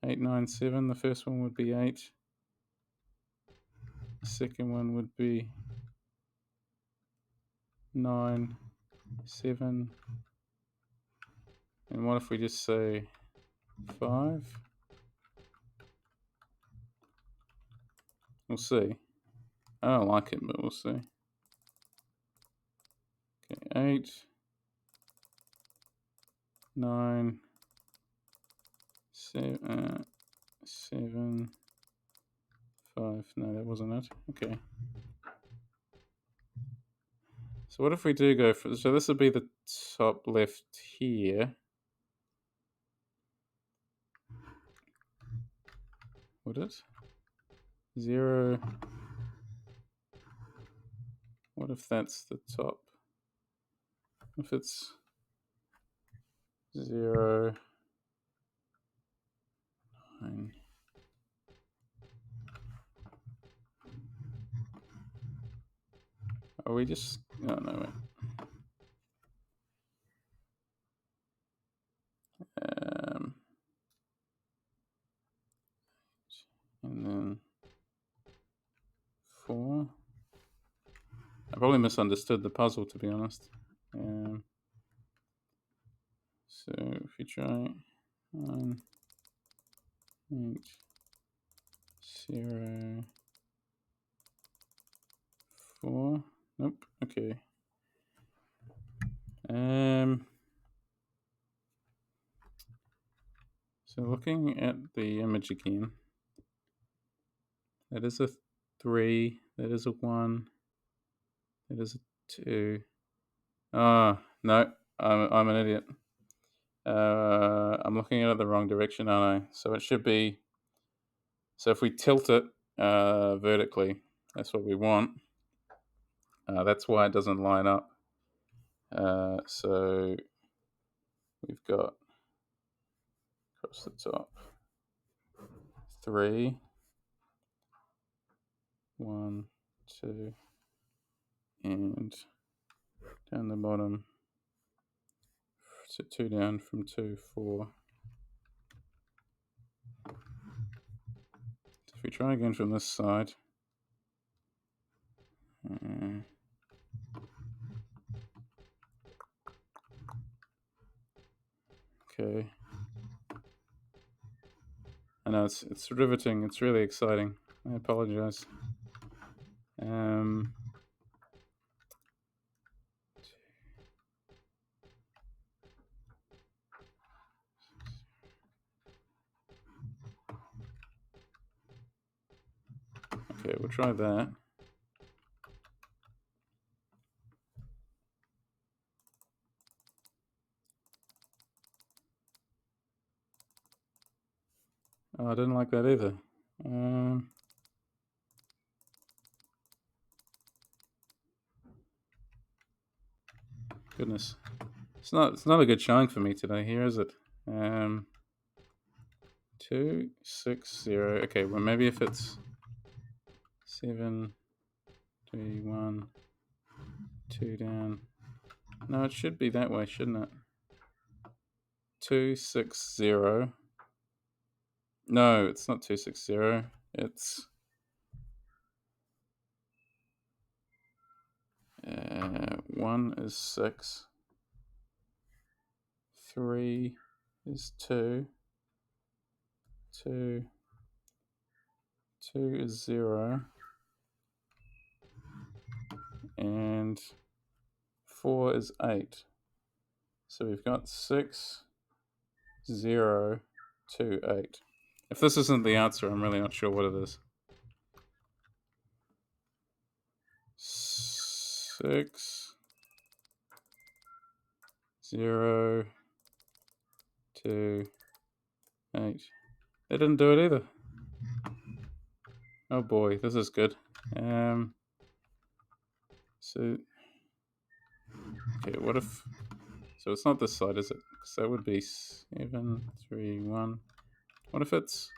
8, 9, 7. The first one would be 8. The second one would be 9, 7. And what if we just say 5? We'll see. I don't like it, but we'll see. Okay, 8, 9, 7, 7, 5. No, that wasn't it. Okay. So what if we do go for... So this would be the top left here. Would it? 0. What if that's the top? If it's 0, 9. Are we just... Oh, no, wait. And then 4. I probably misunderstood the puzzle, to be honest. So if you try 1, 8, 0, 4. Nope. Okay. So looking at the image again, that is a 3. That is a 1. That is a 2. Oh, no. I'm an idiot. I'm looking at it the wrong direction, aren't I? So it should be... So if we tilt it vertically, that's what we want. That's why it doesn't line up. So we've got across the top 3, 1, 2, and down the bottom, so 2 down from 2, 4. So if we try again from this side, okay. I know it's riveting. It's really exciting. I apologize. Okay, we'll try that. Oh, I didn't like that either. Goodness, it's not a good showing for me today. Here is it. 2, 6, 0. Okay, well maybe if it's 7, 3, 1, 2 down. No, it should be that way, shouldn't it? 2, 6, 0. No, it's not 2, 6, 0. It's 1 is 6. 3 is 2. 2 is 0. And 4 is 8. So we've got 6, 0, 2, 8. If this isn't the answer, I'm really not sure what it is. 6, 0, 2, 8. They didn't do it either. Oh boy, this is good. So, okay, what if... So it's not this side, is it? Because that would be 7, 3, 1. What if it's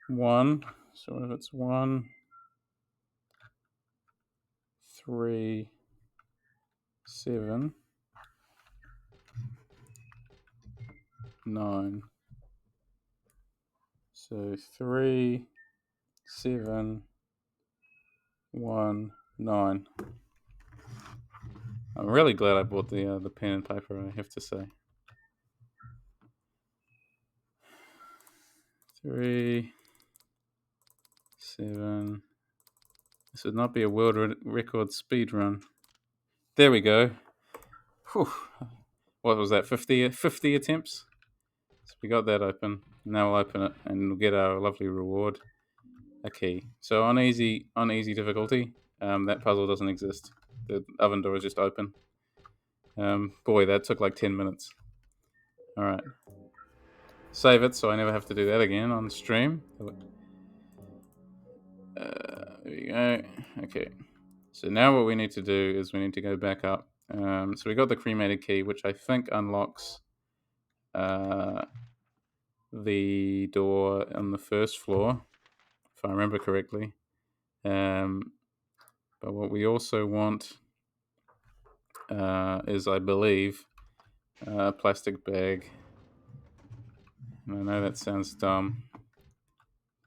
1? So what if it's 1, 3, 7? 9. So 3, 7, 1, 9. I'm really glad I bought the pen and paper, I have to say. 3, 7. This would not be a world record speed run. There we go. Whew. What was that? 50 attempts? So we got that open. Now we'll open it and we'll get our lovely reward. A key. So on easy difficulty, that puzzle doesn't exist. The oven door is just open. Boy, that took like 10 minutes. Alright. Save it so I never have to do that again on stream. There we go. Okay. So now what we need to do is we need to go back up. So we got the cremated key, which I think unlocks the door on the first floor, if I remember correctly. But what we also want is, I believe, a plastic bag. And I know that sounds dumb,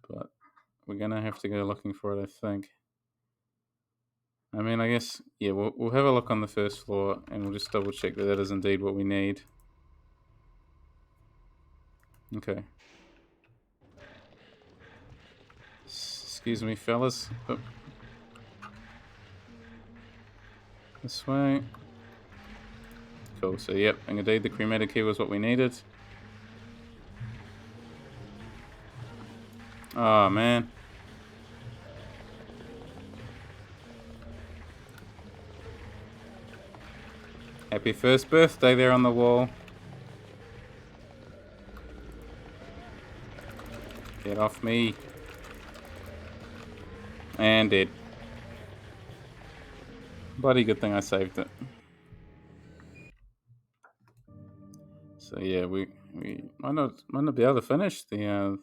but we're going to have to go looking for it, I think. I mean, I guess, yeah, we'll have a look on the first floor and we'll just double check that that is indeed what we need. Okay. Excuse me, fellas. Oh. This way. Cool, so yep, indeed the cremated key was what we needed. Oh, man. Happy first birthday there on the wall. Get off me. And dead. Bloody good thing I saved it. So yeah, we might not be able to finish the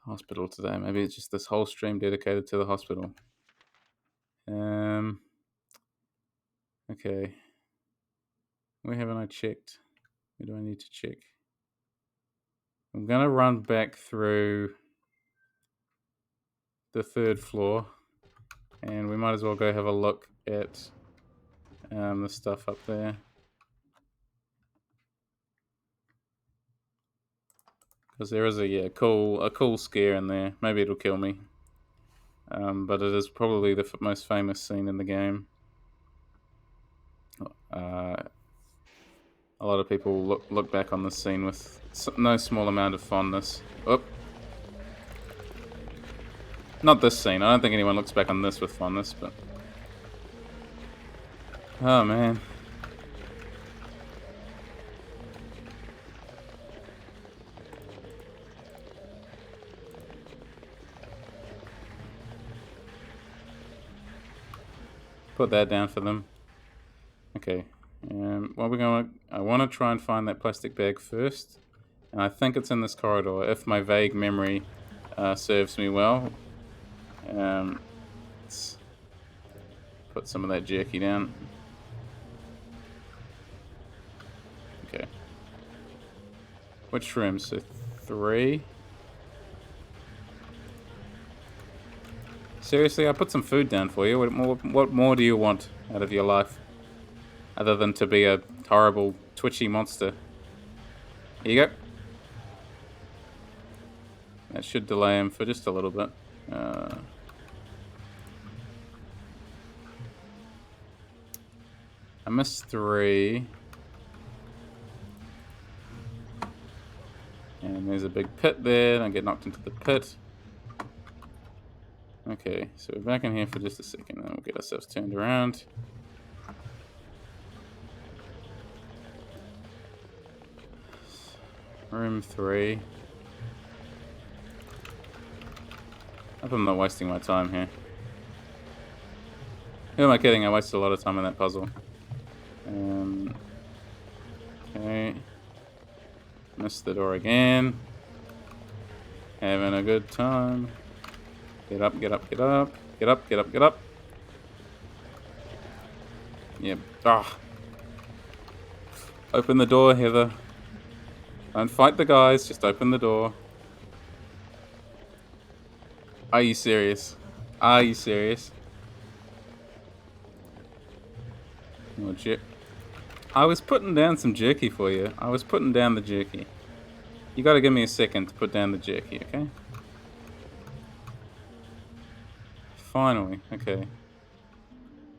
hospital today. Maybe it's just this whole stream dedicated to the hospital. Okay. Where haven't I checked? Where do I need to check? I'm gonna run back through the third floor, and we might as well go have a look at the stuff up there. Because there is a cool scare in there. Maybe it'll kill me. But it is probably the most famous scene in the game. A lot of people look back on this scene with no small amount of fondness. Oh. Not this scene. I don't think anyone looks back on this with fondness, but... Oh, man. Put that down for them. Okay. What we're going to... I want to try and find that plastic bag first. And I think it's in this corridor, if my vague memory serves me well. Let's put some of that jerky down. Okay. Which room? So 3. Seriously, I put some food down for you. What more do you want out of your life? Other than to be a horrible, twitchy monster. Here you go. That should delay him for just a little bit. I missed 3. And there's a big pit there. I get knocked into the pit. Okay, so we're back in here for just a second, and we'll get ourselves turned around. Room 3. I hope I'm not wasting my time here. Who am I kidding? I wasted a lot of time on that puzzle. Okay. Missed the door again. Having a good time. Get up, get up, get up. Get up, get up, get up. Yep. Ah. Open the door, Heather. Don't fight the guys, just open the door. Are you serious? Are you serious? Oh, I was putting down some jerky for you. I was putting down the jerky. You gotta give me a second to put down the jerky, okay? Finally, okay.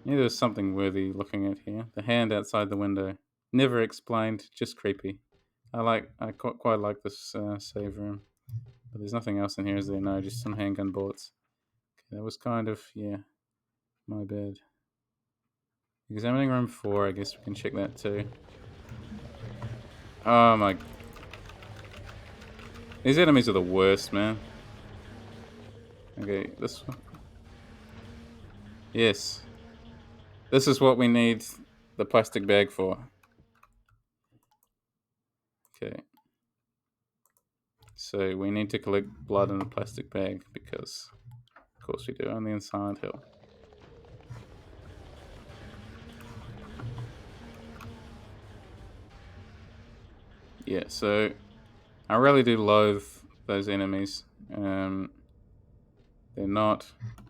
Yeah, there's something worthy looking at here. The hand outside the window. Never explained, just creepy. I quite like this save room. But there's nothing else in here, is there? No, just some handgun bullets. Okay, that was kind of, yeah, my bad. Examining room 4, I guess we can check that too. Oh my... These enemies are the worst, man. Okay, this one. Yes. This is what we need the plastic bag for. Okay. So we need to collect blood in a plastic bag because, of course we do, only in Silent Hill. Yeah, so I really do loathe those enemies. They're not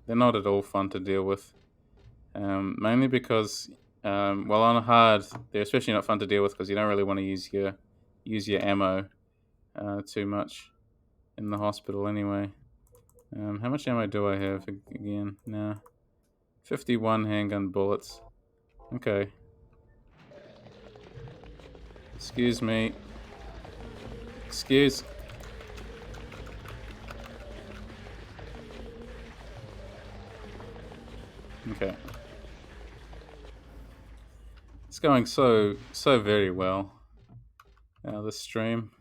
at all fun to deal with. Mainly because, well, on hard, they're especially not fun to deal with because you don't really want to use your ammo too much in the hospital anyway. How much ammo do I have again? Nah, 51 handgun bullets. Okay. Excuse me. Excuse. Okay. It's going so very well. This stream.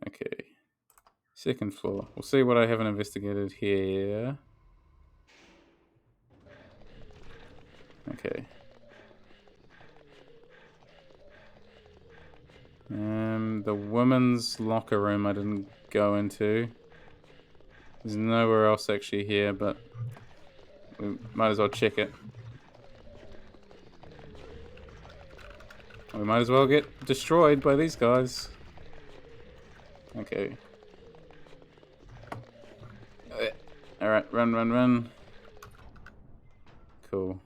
Okay. Second floor. We'll see what I haven't investigated here. Okay. The women's locker room I didn't go into. There's nowhere else actually here, but we might as well check it. We might as well get destroyed by these guys. Okay. Alright, run. Cool.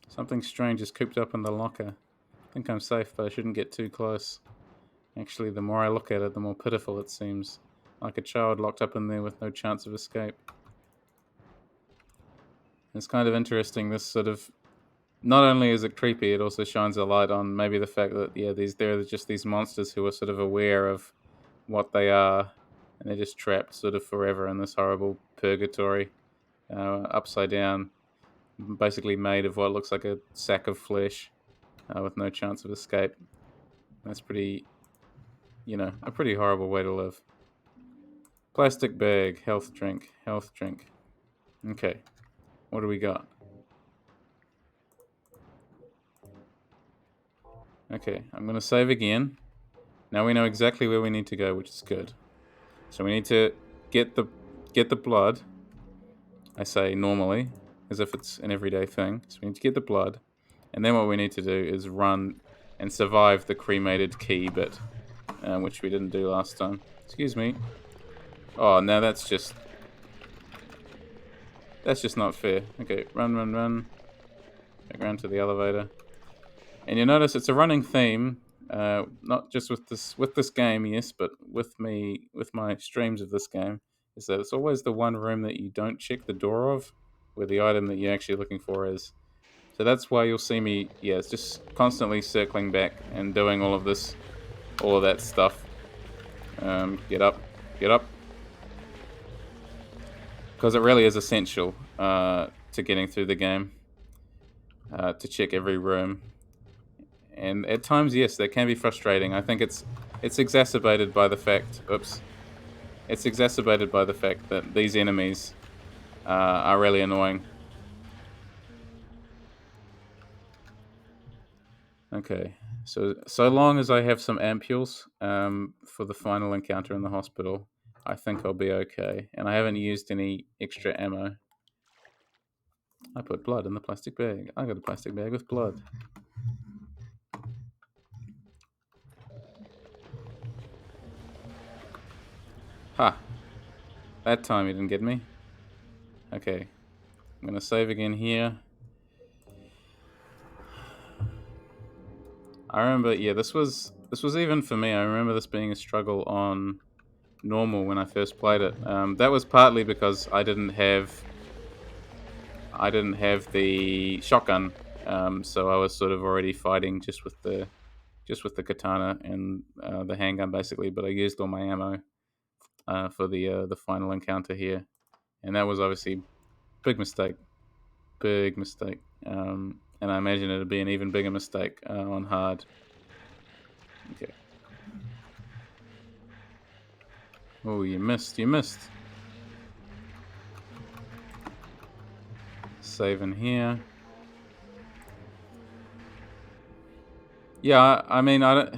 Something strange is cooped up in the locker. I think I'm safe, but I shouldn't get too close. Actually, the more I look at it, the more pitiful it seems. Like a child locked up in there with no chance of escape. It's kind of interesting, this sort of... Not only is it creepy, it also shines a light on maybe the fact that, yeah, there are just these monsters who are sort of aware of what they are, and they're just trapped sort of forever in this horrible purgatory, upside down, basically made of what looks like a sack of flesh, with no chance of escape. That's pretty, a pretty horrible way to live. Plastic bag, health drink. Okay, what do we got? Okay, I'm going to save again. Now we know exactly where we need to go, which is good. So we need to get the blood. I say normally, as if it's an everyday thing. So we need to get the blood. And then what we need to do is run and survive the cremated key bit, which we didn't do last time. Excuse me. Oh, now that's just not fair. Okay, run. Back around to the elevator. And you notice it's a running theme, not just with this game, yes, but with my streams of this game, is that it's always the one room that you don't check the door of, where the item that you're actually looking for is. So that's why you'll see me, yeah, it's just constantly circling back and doing all of that stuff. Get up. Because it really is essential to getting through the game, to check every room. And at times, yes, that can be frustrating. I think it's exacerbated by the fact. Oops. It's exacerbated by the fact that these enemies are really annoying. Okay, so long as I have some ampules for the final encounter in the hospital, I think I'll be okay. And I haven't used any extra ammo. I put blood in the plastic bag. I got a plastic bag with blood. Ha! That time he didn't get me. Okay. I'm gonna save again here. I remember, yeah, this was even for me. I remember this being a struggle on normal when I first played it. That was partly because I didn't have the shotgun, so I was sort of already fighting just with the katana and the handgun basically. But I used all my ammo for the final encounter here, and that was obviously big mistake, big mistake. And I imagine it'd be an even bigger mistake on hard. Okay. Oh, you missed. Save in here. Yeah, I mean, I don't.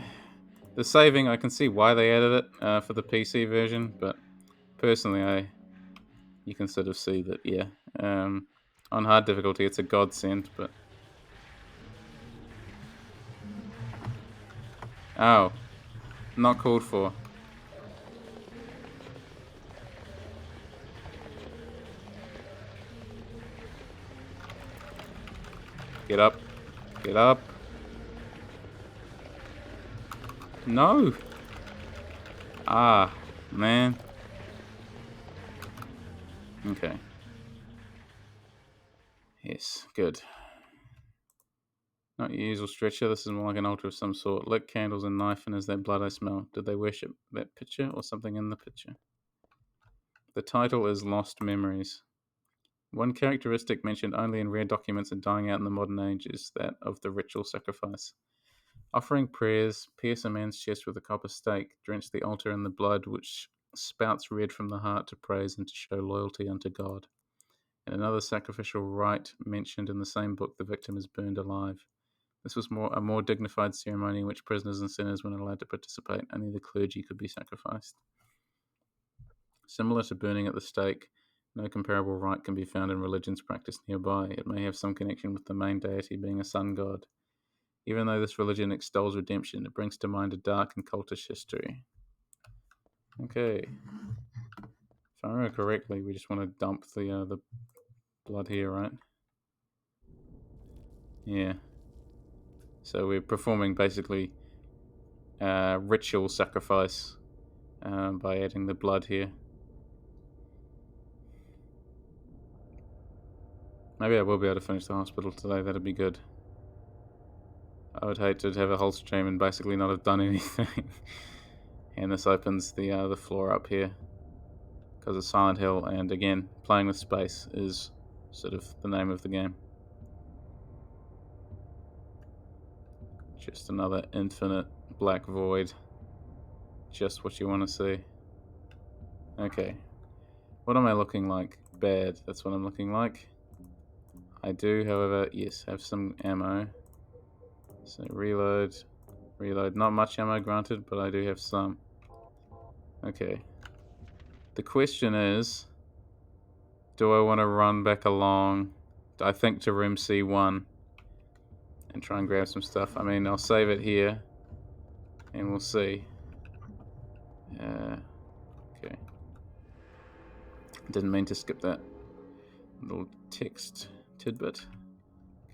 The saving, I can see why they added it for the PC version, but personally, you can sort of see that, yeah. On hard difficulty, it's a godsend, but oh, not called for. Get up, get up. No. Ah, man. Okay. Yes, good. Not your usual stretcher. This is more like an altar of some sort. Lit candles and knife, and is that blood I smell? Did they worship that picture or something in the picture? The title is Lost Memories. One characteristic mentioned only in rare documents and dying out in the modern age is that of the ritual sacrifice. Offering prayers, pierce a man's chest with a copper stake, drench the altar in the blood which spouts red from the heart to praise and to show loyalty unto God. In another sacrificial rite mentioned in the same book, the victim is burned alive. This was a more dignified ceremony in which prisoners and sinners were not allowed to participate. Only the clergy could be sacrificed. Similar to burning at the stake, no comparable rite can be found in religions practiced nearby. It may have some connection with the main deity being a sun god. Even though this religion extols redemption, it brings to mind a dark and cultish history. Okay. If I remember correctly, we just want to dump the blood here, right? Yeah. So we're performing basically ritual sacrifice by adding the blood here. Maybe I will be able to finish the hospital today. That'd be good. I would hate to have a whole stream and basically not have done anything. And this opens the floor up here because of Silent Hill. And again, playing with space is sort of the name of the game. Just another infinite black void. Just what you want to see. Okay. What am I looking like? Bad. That's what I'm looking like. I do, however, yes, have some ammo. So reload. Reload. Not much ammo granted, but I do have some. Okay. The question is, do I want to run back along, I think, to room C1 and try and grab some stuff? I mean, I'll save it here and we'll see. Okay. Didn't mean to skip that little text tidbit.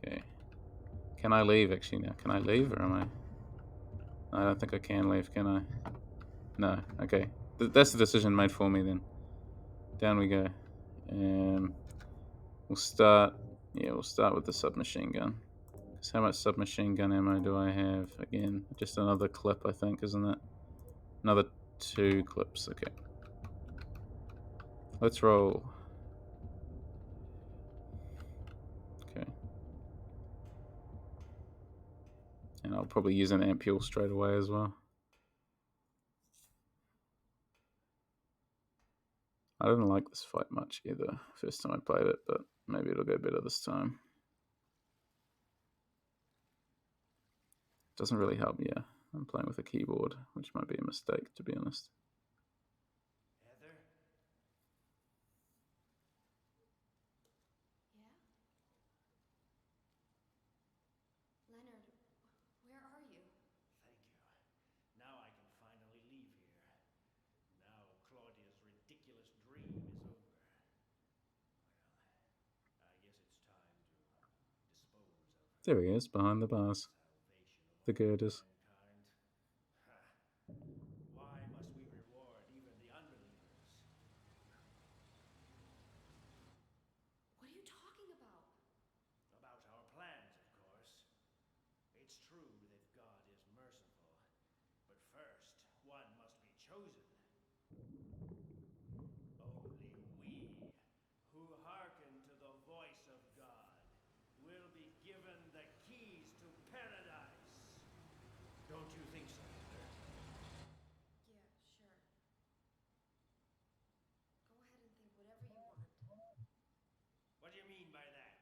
Okay. Can I leave actually now? Can I leave or am I? I don't think I can leave, can I? No. Okay. That's the decision made for me then. Down we go. We'll start. Yeah, we'll start with the submachine gun. So how much submachine gun ammo do I have? Again, just another clip, I think, isn't it? Another 2 clips. Okay. Let's roll. Okay. And I'll probably use an ampule straight away as well. I didn't like this fight much either, first time I played it, but maybe it'll go better this time. Doesn't really help, yeah. I'm playing with a keyboard, which might be a mistake, to be honest. Yeah? There he is, behind the bars. The girders. Why must we reward even the unbelievers? What are you talking about? About our plans, of course. It's true that God is merciful, but first, one must be chosen. Only we, who hearken to the voice of God, will be given the keys to paradise. Don't you think so, Leonard? Yeah, sure. Go ahead and think whatever you want. What do you mean by that?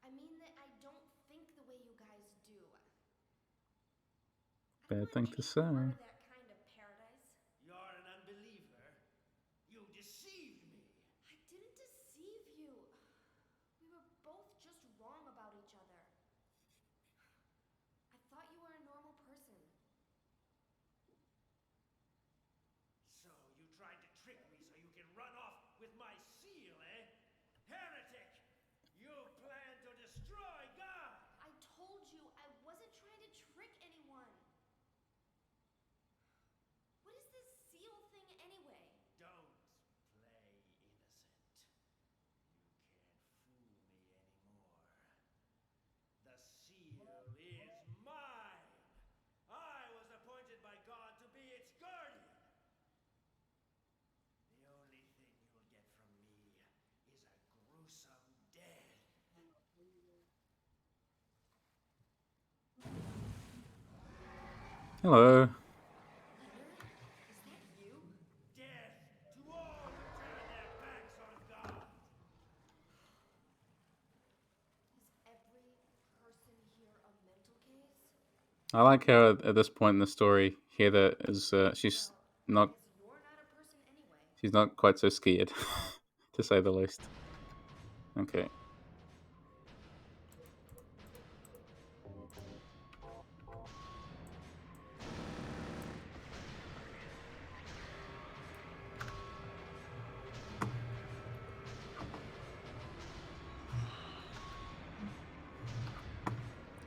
I mean that I don't think the way you guys do. I Bad don't thing want to any say. part of that kind of paradise. You're an unbeliever. You deceived me. I didn't deceive you. We were both just wrong about each other. I thought you were a normal person. So you tried to trick me so you can run off with my seal, eh? Heretic! You plan to destroy God! I told you I wasn't trying to trick anyone. What is this seal thing anyway? Don't play innocent. You can't fool me anymore. The seal is mine! I was appointed by God to be its guardian! The only thing you'll get from me is a gruesome death. Hello. Leonard? Is that you? Death to all who turn their backs on God! Is every person here a mental case? I like how at this point in the story, Heather is she's Well, I not guess you're not a person anyway. she's not quite so scared, to say the least. Okay.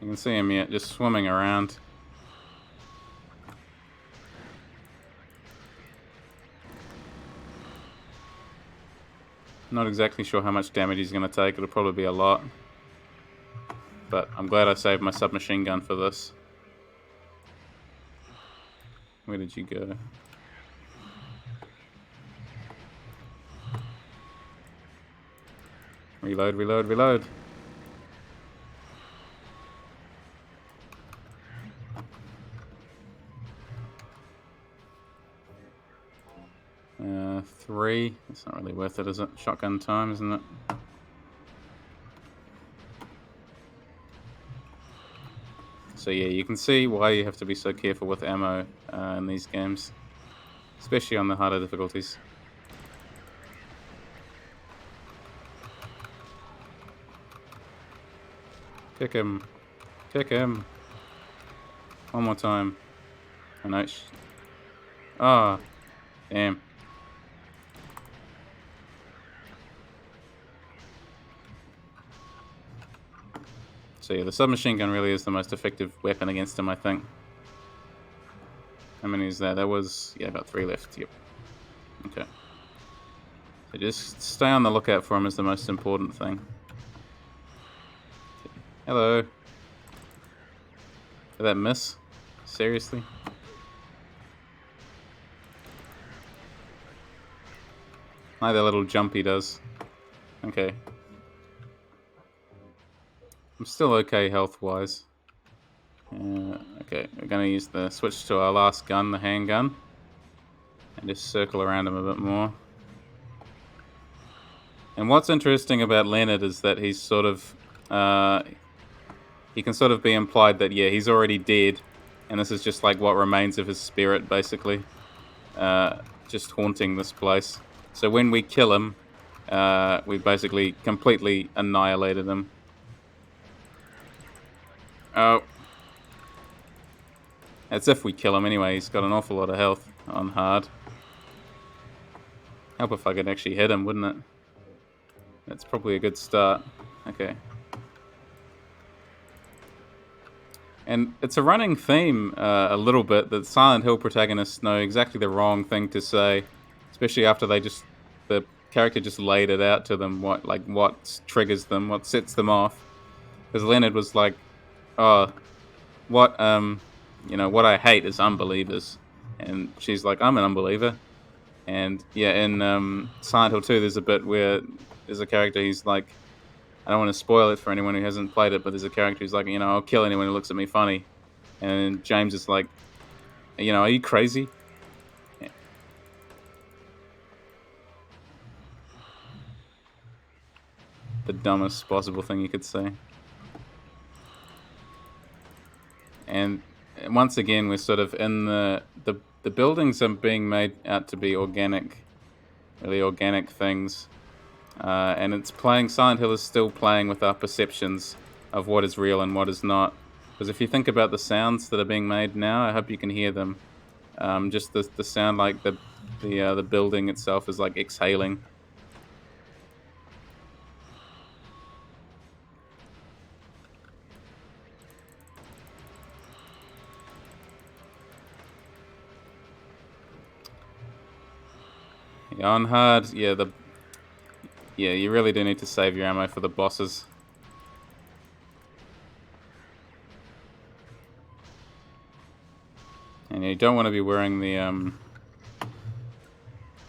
You can see him yet, just swimming around. Not exactly sure how much damage he's going to take. It'll probably be a lot. But I'm glad I saved my submachine gun for this. Where did you go? Reload, reload, reload. Three. It's not really worth it, is it? Shotgun time, isn't it? So yeah, you can see why you have to be so careful with ammo in these games, especially on the harder difficulties. Kick him. Kick him. One more time. Oh no. Ah. Damn. So yeah, the submachine gun really is the most effective weapon against him, I think. How many is that? That was, yeah, about 3 left. Yep. Okay. So just stay on the lookout for him is the most important thing. Okay. Hello. Did that miss? Seriously? Like that little jump he does. Okay. I'm still okay health-wise. Okay, we're going to use the switch to our last gun, the handgun. And just circle around him a bit more. And what's interesting about Leonard is that he's sort of... he can sort of be implied that, yeah, he's already dead. And this is just like what remains of his spirit, basically. Just haunting this place. So when we kill him, we basically completely annihilated him. Oh. That's if we kill him anyway. He's got an awful lot of health on hard. Help if I could actually hit him, wouldn't it? That's probably a good start. Okay. And it's a running theme a little bit that Silent Hill protagonists know exactly the wrong thing to say, especially after the character just laid it out to them what triggers them, what sets them off. Because Leonard was like, "Oh, what what I hate is unbelievers," and she's like, "I'm an unbeliever." And yeah, in Silent Hill 2, there's a bit where there's a character. He's like, I don't want to spoil it for anyone who hasn't played it, but there's a character who's like, I'll kill anyone who looks at me funny. And James is like, are you crazy? The dumbest possible thing you could say. And once again, we're sort of in the buildings are being made out to be organic, really organic things. And it's playing. Silent Hill is still playing with our perceptions of what is real and what is not. Because if you think about the sounds that are being made now, I hope you can hear them. Just the sound, like the building itself is like exhaling. Yeah, on hard, you really do need to save your ammo for the bosses. And you don't want to be wearing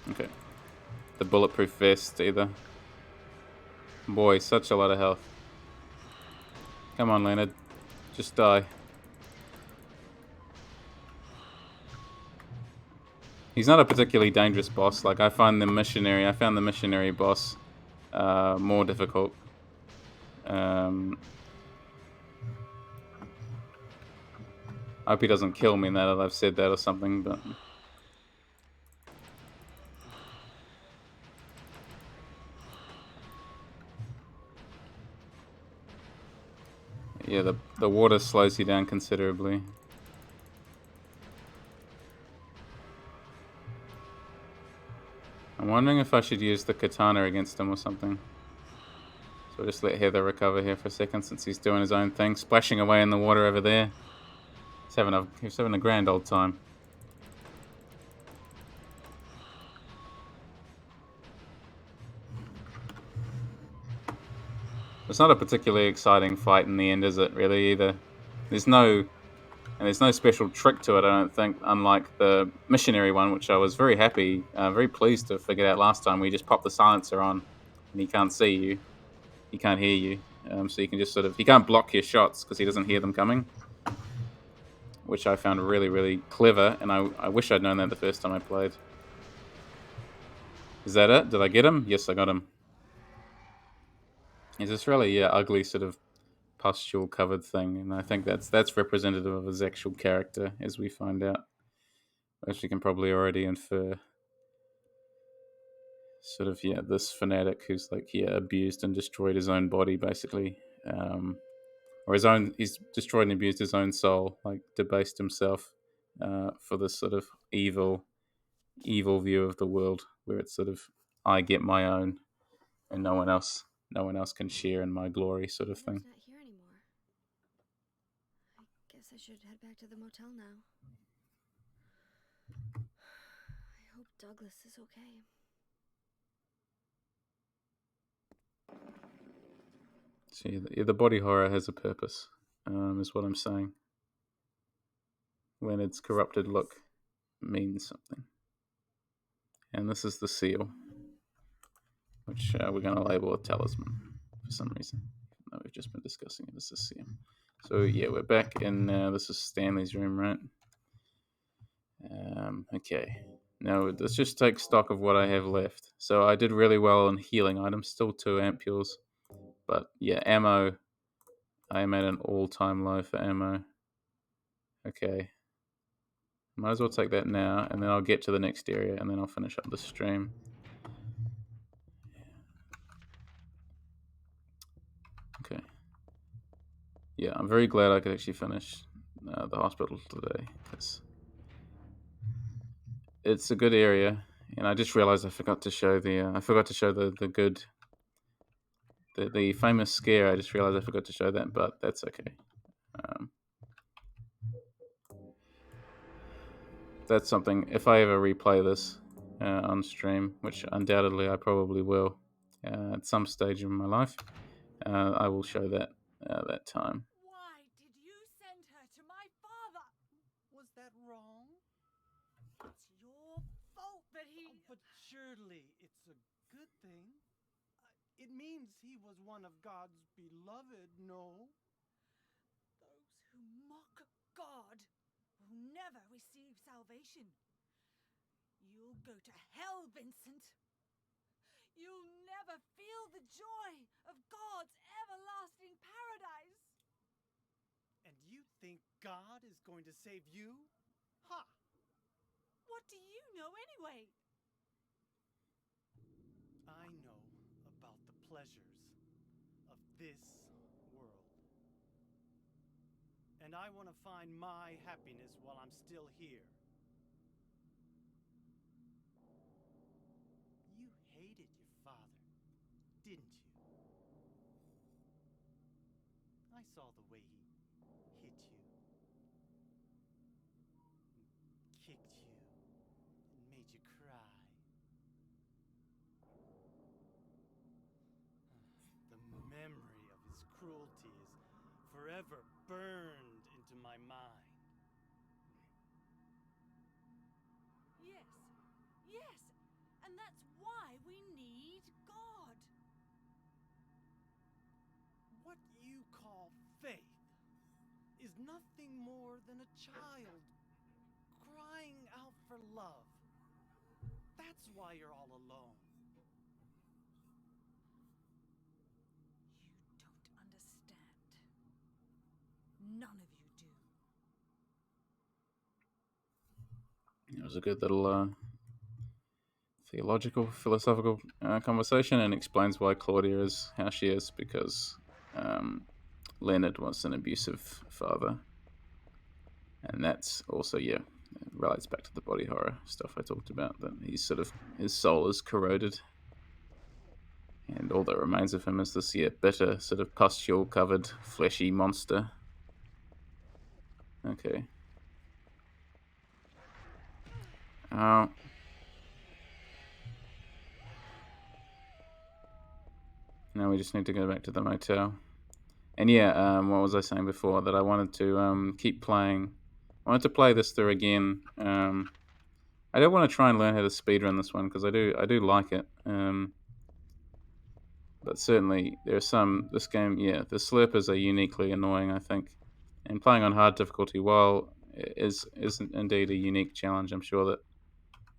okay, the bulletproof vest either. Boy, such a lot of health. Come on, Leonard, just die. He's not a particularly dangerous boss. Like I found the missionary boss more difficult. Um, I hope he doesn't kill me now that I've said that or something, but yeah, the water slows you down considerably. I'm wondering if I should use the katana against him or something. So we'll just let Heather recover here for a second since he's doing his own thing, splashing away in the water over there. He's having a grand old time. It's not a particularly exciting fight in the end, is it? Really, either. There's no there's no special trick to it. I don't think, unlike the missionary one, which I was very pleased to figure out last time. We just pop the silencer on, and he can't see you, he can't hear you, so you can just he can't block your shots because he doesn't hear them coming, which I found really, really clever, and I wish I'd known that the first time I played. Is that it? Did I get him? Yes, I got him. He's this really ugly sort of pustule covered thing, and I think that's representative of his actual character, as we find out, as you can probably already infer. Sort of this fanatic who's like abused and destroyed his own body basically, or he's destroyed and abused his own soul, like debased himself for this sort of evil view of the world where it's sort of I get my own and no one else can share in my glory, sort of thing. Leonard's not here anymore. I guess I should head back to the motel now. I hope Douglas is okay. See, the body horror has a purpose, is what I'm saying. When its corrupted look means something. And this is the seal, which we're going to label a talisman for some reason. No, we've just been discussing it as a seal. So yeah, we're back in. This is Stanley's room, right? Okay. Now let's just take stock of what I have left. So I did really well on healing items, still 2 ampules, but yeah, ammo. I am at an all-time low for ammo. Okay. Might as well take that now, and then I'll get to the next area, and then I'll finish up the stream. Okay. Yeah, I'm very glad I could actually finish the hospital today, because it's a good area, and I just realized I forgot to show the good the famous scare. I just realized I forgot to show that, but that's okay. That's something. If I ever replay this on stream, which undoubtedly I probably will at some stage in my life, I will show that that time. Why did you send her to my father? Was that wrong? It's your fault that he... Oh, but surely it's a good thing. It means he was one of God's beloved, no? Those who mock God will never receive salvation. You'll go to hell, Vincent. You'll never feel the joy of God's everlasting paradise. And you think God is going to save you? Ha! What do you know anyway? I know about the pleasures of this world. And I want to find my happiness while I'm still here. You hated your father, didn't you? I saw the way he hit you, and kicked you, and made you cry. The memory of his cruelty is forever burned into my mind. Yes, and that's why we need God. What you call faith is nothing more than a child crying out for love. That's why you're all alone. You don't understand. None of you do. It was a good little theological, philosophical conversation, and explains why Claudia is how she is, because Leonard was an abusive father. And that's also, yeah, it relates back to the body horror stuff I talked about, that he's sort of, his soul is corroded. And all that remains of him is this, yeah, bitter, sort of pustule-covered, fleshy monster. Okay. Now we just need to go back to the motel. And yeah, what was I saying before? That I wanted to keep playing. I wanted to play this through again. I don't want to try and learn how to speedrun this one, because I do like it. But certainly there's some, this game, yeah, the slurpers are uniquely annoying, I think. And playing on hard difficulty, while is indeed a unique challenge, I'm sure that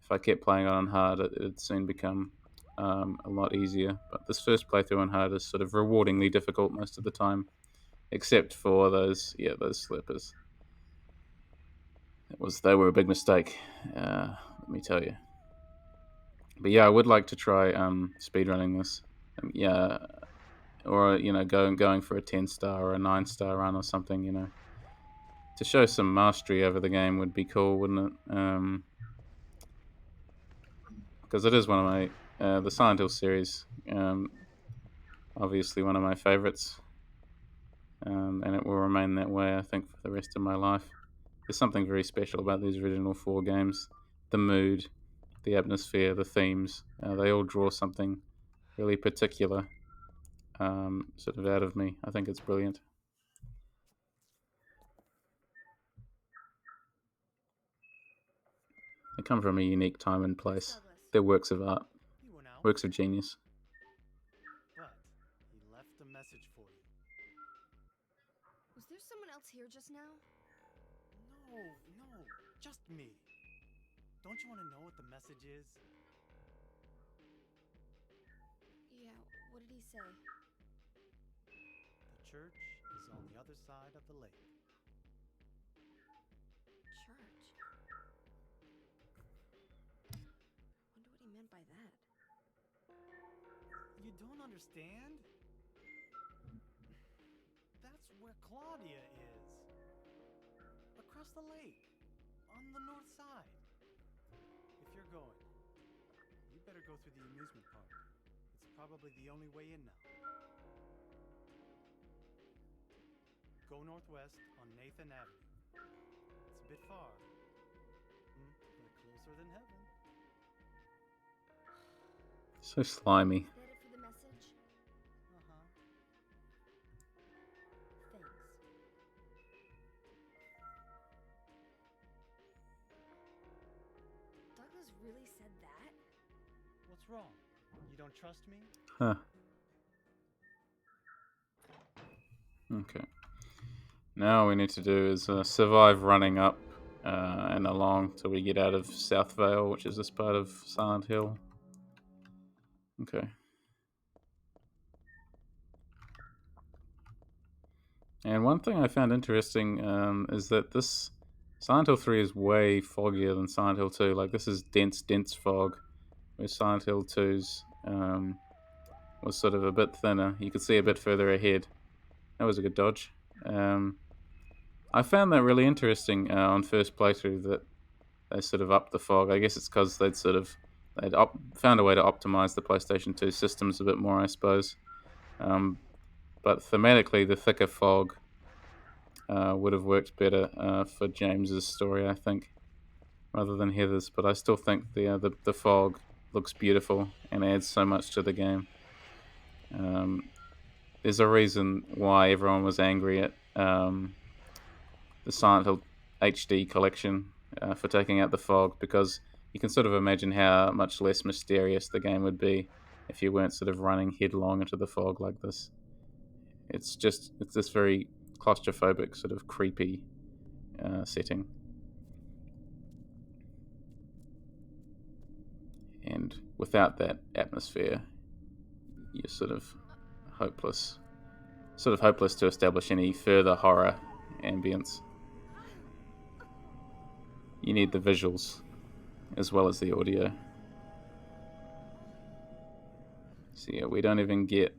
if I kept playing it on hard, it'd soon become a lot easier. But this first playthrough on hard is sort of rewardingly difficult most of the time, except for those slurpers. They were a big mistake, let me tell you. But yeah, I would like to try speedrunning this. Yeah, or going for a 10-star or a 9-star run or something. To show some mastery over the game would be cool, wouldn't it? Because it is one of my the Silent Hill series, obviously one of my favorites, and it will remain that way, I think, for the rest of my life. There's something very special about these original 4 games. The mood, the atmosphere, the themes, they all draw something really particular sort of out of me. I think it's brilliant. They come from a unique time and place. They're works of art, He went out, works of genius. but he left a message for you. Was there someone else here just now? No, just me. Don't you want to know what the message is? Yeah, what did he say? The church is on the other side of the lake. Church? Wonder what he meant by that. You don't understand? That's where Claudia is. Across the lake. On the north side. If you're going, you better go through the amusement park. It's probably the only way in now. Go northwest on Nathan Avenue. It's a bit far, but closer than heaven. So slimy. Is that it for the message? Uh-huh. Thanks. Douglas really said that? What's wrong? You don't trust me? Huh. Okay. Now all we need to do is survive running up and along till we get out of South Vale, which is this part of Silent Hill. Okay. And one thing I found interesting is that this Silent Hill 3 is way foggier than Silent Hill 2. Like, this is dense fog, where Silent Hill 2's was sort of a bit thinner. You could see a bit further ahead. That was a good dodge. I found that really interesting on first playthrough, that they sort of upped the fog. I guess it's because they'd found a way to optimize the PlayStation 2 systems a bit more, I suppose. But thematically, the thicker fog would have worked better for James's story, I think, rather than Heather's. But I still think the fog looks beautiful and adds so much to the game. There's a reason why everyone was angry at the Silent Hill HD collection for taking out the fog, because you can sort of imagine how much less mysterious the game would be if you weren't sort of running headlong into the fog like this. It's this very claustrophobic, sort of creepy setting. And without that atmosphere, you're sort of hopeless to establish any further horror ambience. You need the visuals as well as the audio. So yeah, we don't even get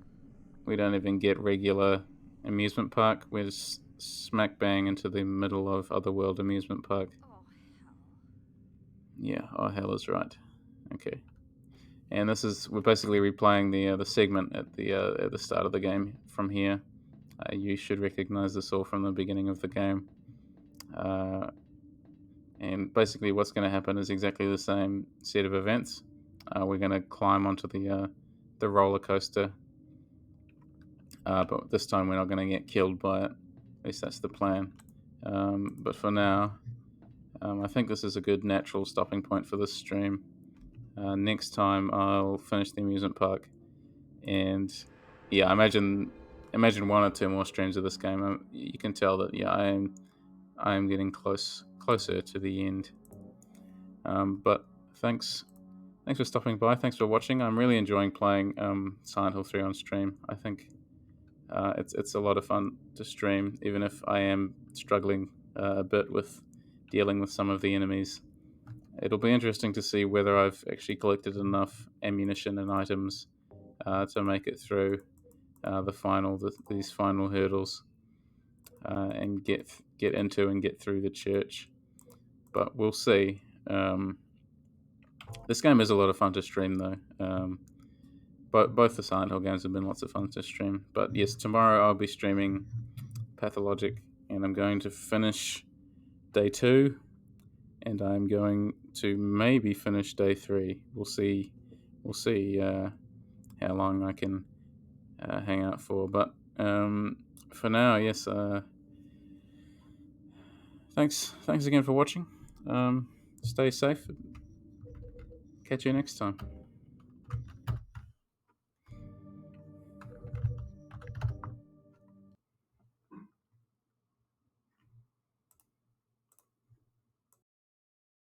regular amusement park. We're just smack bang into the middle of Otherworld amusement park. Oh, hell. Yeah, oh hell is right. Okay. And we're basically replaying the segment at the start of the game from here. You should recognize this all from the beginning of the game. And basically what's going to happen is exactly the same set of events. We're going to climb onto the roller coaster, but this time we're not going to get killed by it. At least that's the plan. But for now, I think this is a good natural stopping point for this stream. Next time I'll finish the amusement park, and yeah, imagine one or two more streams of this game. You can tell that I am getting closer to the end. But thanks for stopping by. Thanks for watching. I'm really enjoying playing Silent Hill 3 on stream. I think it's a lot of fun to stream, even if I am struggling a bit with dealing with some of the enemies. It'll be interesting to see whether I've actually collected enough ammunition and items to make it through these final hurdles and get into and get through the church. But we'll see. This game is a lot of fun to stream, though. But both the Silent Hill games have been lots of fun to stream. But yes, tomorrow I'll be streaming Pathologic, and I'm going to finish day 2, and I'm going to maybe finish day 3. We'll see how long I can hang out for. But for now, yes. Thanks again for watching. Stay safe. Catch you next time.